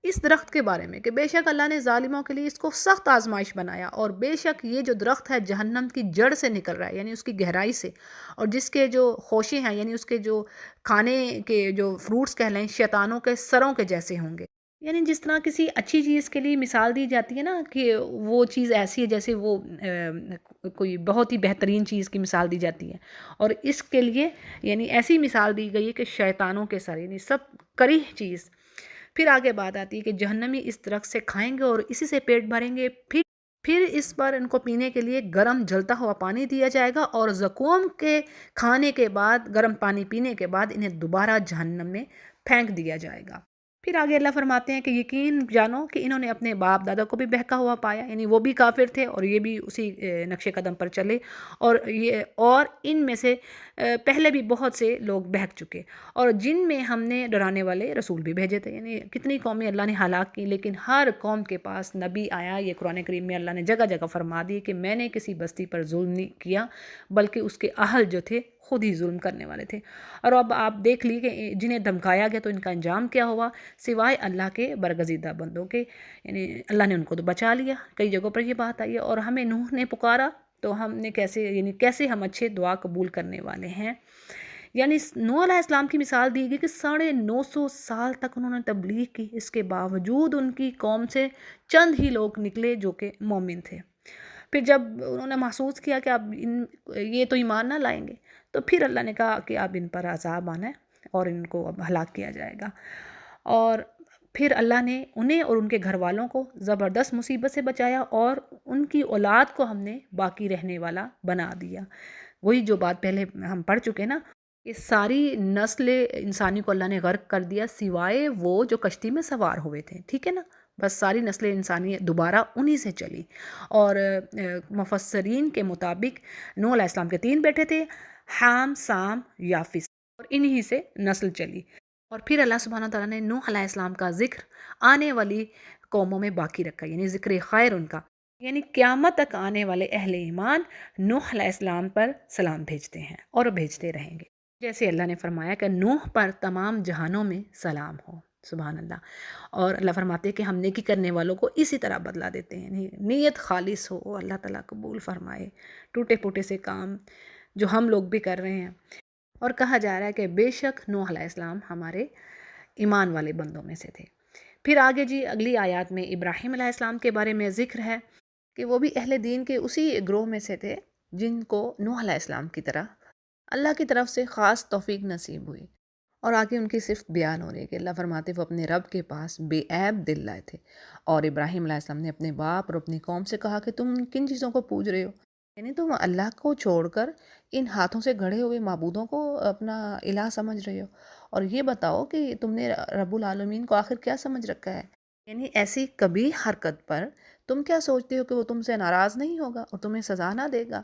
اس درخت کے بارے میں کہ بے شک اللہ نے ظالموں کے لیے اس کو سخت آزمائش بنایا، اور بے شک یہ جو درخت ہے جہنم کی جڑ سے نکل رہا ہے، یعنی اس کی گہرائی سے، اور جس کے جو خوشے ہیں، یعنی اس کے جو کھانے کے جو فروٹس کہہ لیں، شیطانوں کے سروں کے جیسے ہوں گے۔ یعنی جس طرح کسی اچھی چیز کے لیے مثال دی جاتی ہے نا کہ وہ چیز ایسی ہے جیسے وہ کوئی بہت ہی بہترین چیز کی مثال دی جاتی ہے، اور اس کے لیے یعنی ایسی مثال دی گئی ہے کہ شیطانوں کے سر، یعنی سب کریہ چیز۔ پھر آگے بات آتی ہے کہ جہنمی اس درخت سے کھائیں گے اور اسی سے پیٹ بھریں گے، پھر پھر اس پر ان کو پینے کے لیے گرم جلتا ہوا پانی دیا جائے گا، اور زقوم کے کھانے کے بعد، گرم پانی پینے کے بعد انہیں دوبارہ جہنم میں پھینک دیا جائے گا۔ پھر آگے اللہ فرماتے ہیں کہ یقین جانو کہ انہوں نے اپنے باپ دادا کو بھی بہکا ہوا پایا، یعنی وہ بھی کافر تھے اور یہ بھی اسی نقش قدم پر چلے، اور ان میں سے پہلے بھی بہت سے لوگ بہک چکے، اور جن میں ہم نے ڈرانے والے رسول بھی بھیجے تھے، یعنی کتنی قومیں اللہ نے ہلاک کی، لیکن ہر قوم کے پاس نبی آیا۔ یہ قرآن کریم میں اللہ نے جگہ جگہ فرما دی کہ میں نے کسی بستی پر ظلم نہیں کیا، بلکہ اس کے اہل جو تھے خود ہی ظلم کرنے والے تھے۔ اور اب آپ دیکھ لی کہ جنہیں دھمکایا گیا تو ان کا انجام کیا ہوا، سوائے اللہ کے برگزیدہ بندوں کے، یعنی اللہ نے ان کو تو بچا لیا۔ کئی جگہوں پر یہ بات آئی ہے، اور ہمیں نوح نے پکارا تو ہم نے کیسے ہم اچھے دعا قبول کرنے والے ہیں۔ یعنی نوح علیہ السلام کی مثال دی گئی کہ 950 سال تک انہوں نے تبلیغ کی، اس کے باوجود ان کی قوم سے چند ہی لوگ نکلے جو کہ مومن تھے۔ پھر جب انہوں نے محسوس کیا کہ اب یہ تو ایمان نہ لائیں گے، تو پھر اللہ نے کہا کہ اب ان پر عذاب آنا ہے اور ان کو اب ہلاک کیا جائے گا۔ اور پھر اللہ نے انہیں اور ان کے گھر والوں کو زبردست مصیبت سے بچایا، اور ان کی اولاد کو ہم نے باقی رہنے والا بنا دیا۔ وہی جو بات پہلے ہم پڑھ چکے نا، کہ ساری نسل انسانی کو اللہ نے غرق کر دیا، سوائے وہ جو کشتی میں سوار ہوئے تھے، ٹھیک ہے نا، بس ساری نسل انسانی دوبارہ انہی سے چلی۔ اور مفسرین کے مطابق نوح علیہ السلام کے 3 بیٹے تھے، حام، سام، یافس، اور انہی سے نسل چلی۔ اور پھر اللہ سبحانہ تعالیٰ نے نوح علیہ السلام کا ذکر آنے والی قوموں میں باقی رکھا، یعنی ذکر خیر ان کا، یعنی قیامت تک آنے والے اہل ایمان نوح علیہ السلام پر سلام بھیجتے ہیں اور بھیجتے رہیں گے، جیسے اللہ نے فرمایا کہ نوح پر تمام جہانوں میں سلام ہو۔ سبحان اللہ۔ اور اللہ فرماتے ہیں کہ ہم نیکی کرنے والوں کو اسی طرح بدلا دیتے ہیں، نیت خالص ہو، اللہ تعالیٰ قبول فرمائے ٹوٹے پھوٹے سے کام جو ہم لوگ بھی کر رہے ہیں۔ اور کہا جا رہا ہے کہ بے شک نوح علیہ السلام ہمارے ایمان والے بندوں میں سے تھے۔ پھر آگے جی اگلی آیات میں ابراہیم علیہ السلام کے بارے میں ذکر ہے کہ وہ بھی اہل دین کے اسی گروہ میں سے تھے جن کو نوح علیہ السلام کی طرح اللہ کی طرف سے خاص توفیق نصیب ہوئی۔ اور آگے ان کی صفت بیان ہو رہی ہے کہ اللہ فرماتے وہ اپنے رب کے پاس بے عیب دل لائے تھے، اور ابراہیم علیہ السلام نے اپنے باپ اور اپنی قوم سے کہا کہ تم کن چیزوں کو پوج رہے ہو، یعنی تم اللہ کو چھوڑ کر ان ہاتھوں سے گھڑے ہوئے معبودوں کو اپنا الہ سمجھ رہے ہو، اور یہ بتاؤ کہ تم نے رب العالمین کو آخر کیا سمجھ رکھا ہے، یعنی ایسی کبھی حرکت پر تم کیا سوچتے ہو کہ وہ تم سے ناراض نہیں ہوگا اور تمہیں سزا نہ دے گا۔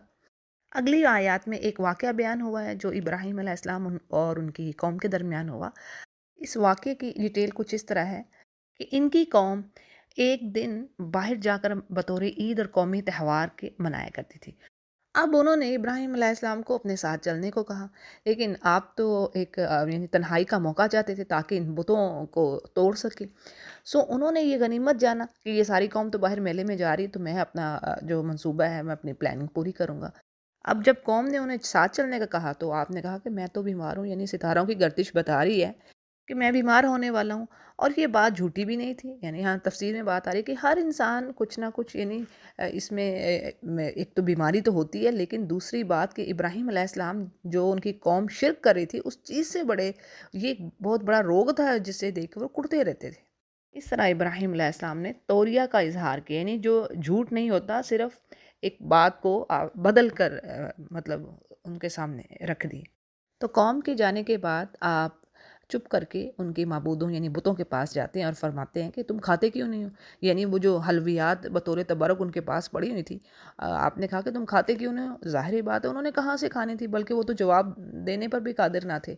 اگلی آیات میں ایک واقعہ بیان ہوا ہے جو ابراہیم علیہ السلام اور ان کی قوم کے درمیان ہوا۔ اس واقعے کی ڈیٹیل کچھ اس طرح ہے کہ ان کی قوم ایک دن باہر جا کر بطور عید اور قومی تہوار کے منایا کرتی تھی۔ اب انہوں نے ابراہیم علیہ السلام کو اپنے ساتھ چلنے کو کہا، لیکن آپ تو ایک یعنی تنہائی کا موقع چاہتے تھے تاکہ ان بتوں کو توڑ سکے۔ انہوں نے یہ غنیمت جانا کہ یہ ساری قوم تو باہر میلے میں جا رہی، تو میں اپنا جو منصوبہ ہے میں اپنی پلاننگ پوری کروں گا۔ اب جب قوم نے انہیں ساتھ چلنے کا کہا تو آپ نے کہا کہ میں تو بیمار ہوں، یعنی ستاروں کی گردش بتا رہی ہے کہ میں بیمار ہونے والا ہوں، اور یہ بات جھوٹی بھی نہیں تھی، یعنی ہاں تفسیر میں بات آ رہی ہے کہ ہر انسان کچھ نہ کچھ، یعنی اس میں ایک تو بیماری تو ہوتی ہے، لیکن دوسری بات کہ ابراہیم علیہ السلام جو ان کی قوم شرک کر رہی تھی اس چیز سے بڑے یہ بہت بڑا روگ تھا جس سے دیکھ کر وہ کڑتے رہتے تھے۔ اس طرح ابراہیم علیہ السلام نے توریہ کا اظہار کیا، یعنی جو جھوٹ نہیں ہوتا، صرف ایک بات کو بدل کر مطلب ان کے سامنے رکھ دی۔ تو قوم کے جانے کے بعد آپ چپ کر کے ان کے معبودوں یعنی بتوں کے پاس جاتے ہیں اور فرماتے ہیں کہ تم کھاتے کیوں نہیں ہو، یعنی وہ جو حلویات بطور تبرک ان کے پاس پڑی ہوئی تھی، آپ نے کہا کہ تم کھاتے کیوں نہیں ہو، ظاہری بات ہے انہوں نے کہاں سے کھانی تھی، بلکہ وہ تو جواب دینے پر بھی قادر نہ تھے۔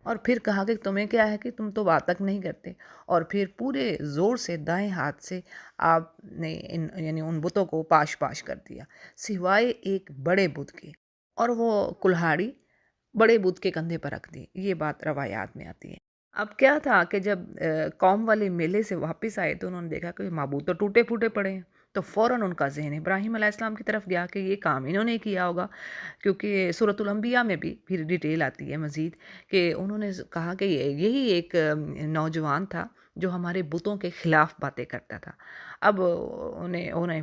اور پھر کہا کہ تمہیں کیا ہے کہ تم تو بات تک نہیں کرتے، اور پھر پورے زور سے دائیں ہاتھ سے آپ نے یعنی ان بتوں کو پاش پاش کر دیا، سوائے ایک بڑے بت کے، اور وہ کلہاڑی بڑے بت کے کندھے پر رکھ دی۔ یہ بات روایات میں آتی ہے۔ اب کیا تھا کہ جب قوم والے میلے سے واپس آئے تو انہوں نے دیکھا کہ معبود تو ٹوٹے پھوٹے پڑے ہیں، تو فوراً ان کا ذہن ابراہیم علیہ السلام کی طرف گیا کہ یہ کام انہوں نے کیا ہوگا، کیونکہ سورۃ الانبیاء میں بھی پھر ڈیٹیل آتی ہے مزید کہ انہوں نے کہا کہ یہی ایک نوجوان تھا جو ہمارے بتوں کے خلاف باتیں کرتا تھا۔ اب انہیں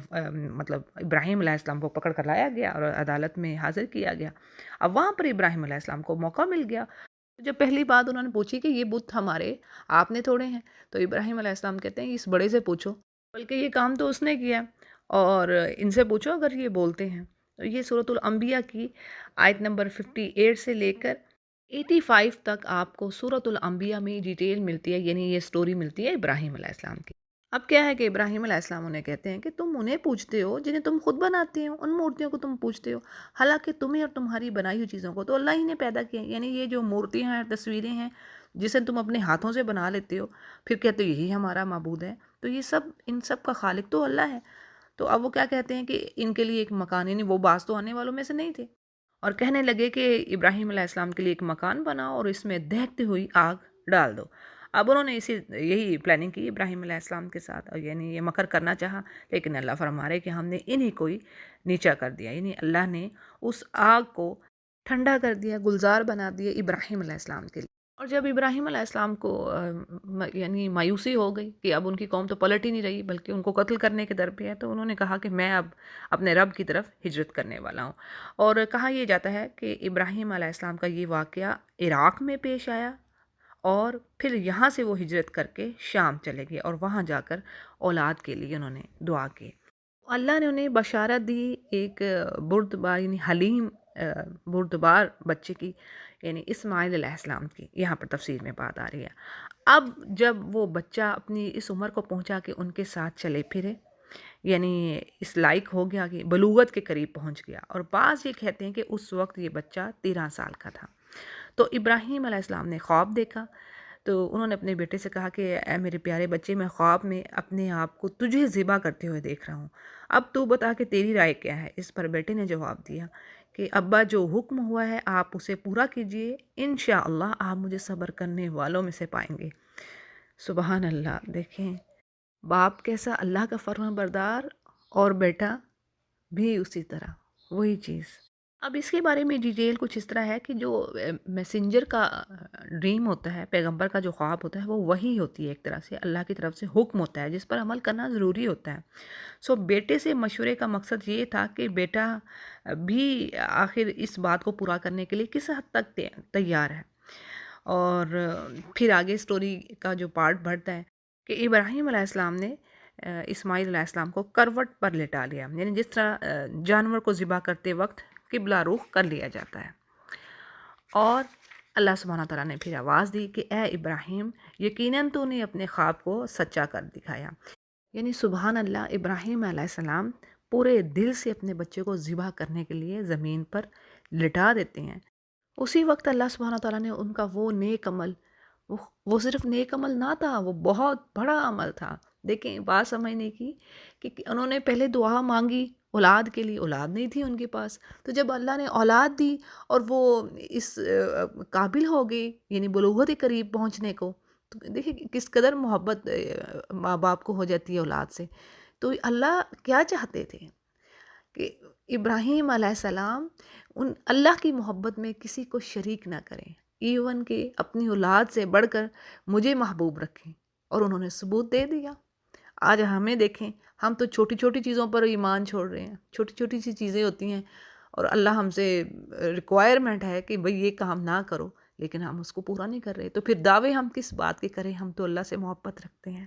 مطلب ابراہیم علیہ السلام کو پکڑ کر لایا گیا اور عدالت میں حاضر کیا گیا۔ اب وہاں پر ابراہیم علیہ السلام کو موقع مل گیا، جب پہلی بات انہوں نے پوچھی کہ یہ بت ہمارے آپ نے توڑے ہیں، تو ابراہیم علیہ السلام کہتے ہیں اس بڑے سے پوچھو، بلکہ یہ کام تو اس نے کیا، اور ان سے پوچھو اگر یہ بولتے ہیں۔ تو یہ سورۃ الانبیاء کی آیت نمبر 58 سے لے کر 85 تک آپ کو سورۃ الانبیاء میں ڈیٹیل ملتی ہے، یعنی یہ سٹوری ملتی ہے ابراہیم علیہ السلام کی۔ اب کیا ہے کہ ابراہیم علیہ السلام انہیں کہتے ہیں کہ تم انہیں پوچھتے ہو جنہیں تم خود بناتے ہو، ان مورتیوں کو تم پوچھتے ہو، حالانکہ تمہیں اور تمہاری بنائی ہوئی چیزوں کو تو اللہ ہی نے پیدا کیا ہے۔ یعنی یہ جو مورتیاں ہیں، تصویریں ہیں، جسے تم اپنے ہاتھوں سے بنا لیتے ہو، پھر کہتے ہو یہی ہمارا معبود ہے، تو یہ سب، ان سب کا خالق تو اللہ ہے۔ تو اب وہ کیا کہتے ہیں کہ ان کے لیے ایک مکان، یعنی وہ باز تو آنے والوں میں سے نہیں تھے، اور کہنے لگے کہ ابراہیم علیہ السلام کے لیے ایک مکان بناؤ اور اس میں دہتی ہوئی آگ ڈال دو۔ اب انہوں نے یہی پلاننگ کی ابراہیم علیہ السلام کے ساتھ، اور یعنی یہ مکر کرنا چاہا، لیکن اللہ فرما رہے کہ ہم نے انہی کو ہی نیچا کر دیا، یعنی اللہ نے اس آگ کو ٹھنڈا کر دیا، گلزار بنا دیا ابراہیم علیہ السلام کے لیے۔ اور جب ابراہیم علیہ السلام کو یعنی مایوسی ہو گئی کہ اب ان کی قوم تو پلٹ ہی نہیں رہی بلکہ ان کو قتل کرنے کے در پہ ہے، تو انہوں نے کہا کہ میں اب اپنے رب کی طرف ہجرت کرنے والا ہوں۔ اور کہا یہ جاتا ہے کہ ابراہیم علیہ السلام کا یہ واقعہ عراق میں پیش آیا، اور پھر یہاں سے وہ ہجرت کر کے شام چلے گئے، اور وہاں جا کر اولاد کے لیے انہوں نے دعا کی۔ اللہ نے انہیں بشارت دی ایک بردبار، یعنی حلیم بردبار بچے کی، یعنی اسماعیل علیہ السلام کی، یہاں پر تفسیر میں بات آ رہی ہے۔ اب جب وہ بچہ اپنی اس عمر کو پہنچا کہ ان کے ساتھ چلے پھرے، یعنی اس لائق ہو گیا کہ بلوغت کے قریب پہنچ گیا، اور بعض یہ کہتے ہیں کہ اس وقت یہ بچہ 13 سال کا تھا، تو ابراہیم علیہ السلام نے خواب دیکھا، تو انہوں نے اپنے بیٹے سے کہا کہ اے میرے پیارے بچے، میں خواب میں اپنے آپ کو تجھے ذبح کرتے ہوئے دیکھ رہا ہوں، اب تو بتا کہ تیری رائے کیا ہے۔ اس پر بیٹے نے جواب دیا کہ ابا، جو حکم ہوا ہے آپ اسے پورا کیجئے، انشاءاللہ آپ مجھے صبر کرنے والوں میں سے پائیں گے۔ سبحان اللہ، دیکھیں باپ کیسا اللہ کا فرمان بردار، اور بیٹا بھی اسی طرح وہی چیز۔ اب اس کے بارے میں ڈیٹیل کچھ اس طرح ہے کہ جو میسنجر کا ڈریم ہوتا ہے، پیغمبر کا جو خواب ہوتا ہے، وہ وہی ہوتی ہے، ایک طرح سے اللہ کی طرف سے حکم ہوتا ہے جس پر عمل کرنا ضروری ہوتا ہے۔ بیٹے سے مشورے کا مقصد یہ تھا کہ بیٹا بھی آخر اس بات کو پورا کرنے کے لیے کس حد تک تیار ہے۔ اور پھر آگے سٹوری کا جو پارٹ بڑھتا ہے کہ ابراہیم علیہ السلام نے اسماعیل علیہ السلام کو کروٹ پر لٹا لیا، یعنی جس طرح جانور کو ذبح کرتے وقت قبلہ رخ کر لیا جاتا ہے، اور اللہ سبحانہ تعالیٰ نے پھر آواز دی کہ اے ابراہیم، یقیناً تو نے اپنے خواب کو سچا کر دکھایا۔ یعنی سبحان اللہ، ابراہیم علیہ السلام پورے دل سے اپنے بچے کو ذبح کرنے کے لیے زمین پر لٹا دیتے ہیں۔ اسی وقت اللہ سبحانہ تعالیٰ نے ان کا وہ نیک عمل، وہ صرف نیک عمل نہ تھا، وہ بہت بڑا عمل تھا۔ دیکھیں بات سمجھنے کی کہ انہوں نے پہلے دعا مانگی اولاد کے لیے، اولاد نہیں تھی ان کے پاس، تو جب اللہ نے اولاد دی اور وہ اس قابل ہو گئی، یعنی بلوغت کے قریب پہنچنے کو، تو دیکھیں کس قدر محبت ماں باپ کو ہو جاتی ہے اولاد سے۔ تو اللہ کیا چاہتے تھے کہ ابراہیم علیہ السلام ان اللہ کی محبت میں کسی کو شریک نہ کریں، ایون کہ اپنی اولاد سے بڑھ کر مجھے محبوب رکھیں، اور انہوں نے ثبوت دے دیا۔ آج ہمیں دیکھیں، ہم تو چھوٹی چھوٹی چیزوں پر ایمان چھوڑ رہے ہیں، چھوٹی چھوٹی سی چیزیں ہوتی ہیں اور اللہ ہم سے ریکوائرمنٹ ہے کہ بھئی یہ کام نہ کرو، لیکن ہم اس کو پورا نہیں کر رہے، تو پھر دعوے ہم کس بات کے کریں؟ ہم تو اللہ سے محبت رکھتے ہیں۔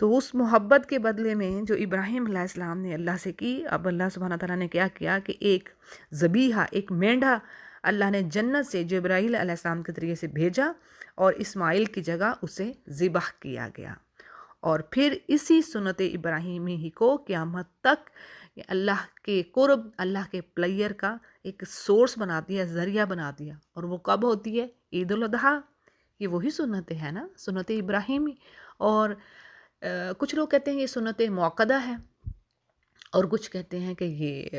تو اس محبت کے بدلے میں جو ابراہیم علیہ السلام نے اللہ سے کی، اب اللہ سبحانہ تعالیٰ نے کیا کیا کہ ایک ذبیحہ، ایک مینڈھا اللہ نے جنت سے جبرائیل علیہ السلام کے ذریعے سے بھیجا، اور اسماعیل کی جگہ اسے ذبح کیا گیا، اور پھر اسی سنت ابراہیمی ہی کو قیامت تک اللہ کے قرب، اللہ کے پلیئر کا ایک سورس بنا دیا، ذریعہ بنا دیا۔ اور وہ کب ہوتی ہے؟ عید الاضحیٰ۔ یہ وہی سنت ہے نا، سنت ابراہیمی۔ اور کچھ لوگ کہتے ہیں یہ سنت موقدہ ہے، اور کچھ کہتے ہیں کہ یہ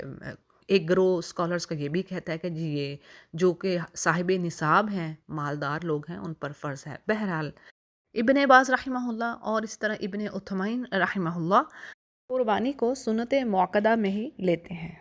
ایک گروہ اسکالرز کا یہ بھی کہتا ہے کہ جی یہ جو کہ صاحب نصاب ہیں، مالدار لوگ ہیں، ان پر فرض ہے۔ بہرحال ابن عباس رحمہ اللہ اور اس طرح ابن عثیمین رحمہ اللہ قربانی کو سنت موقدہ میں ہی لیتے ہیں۔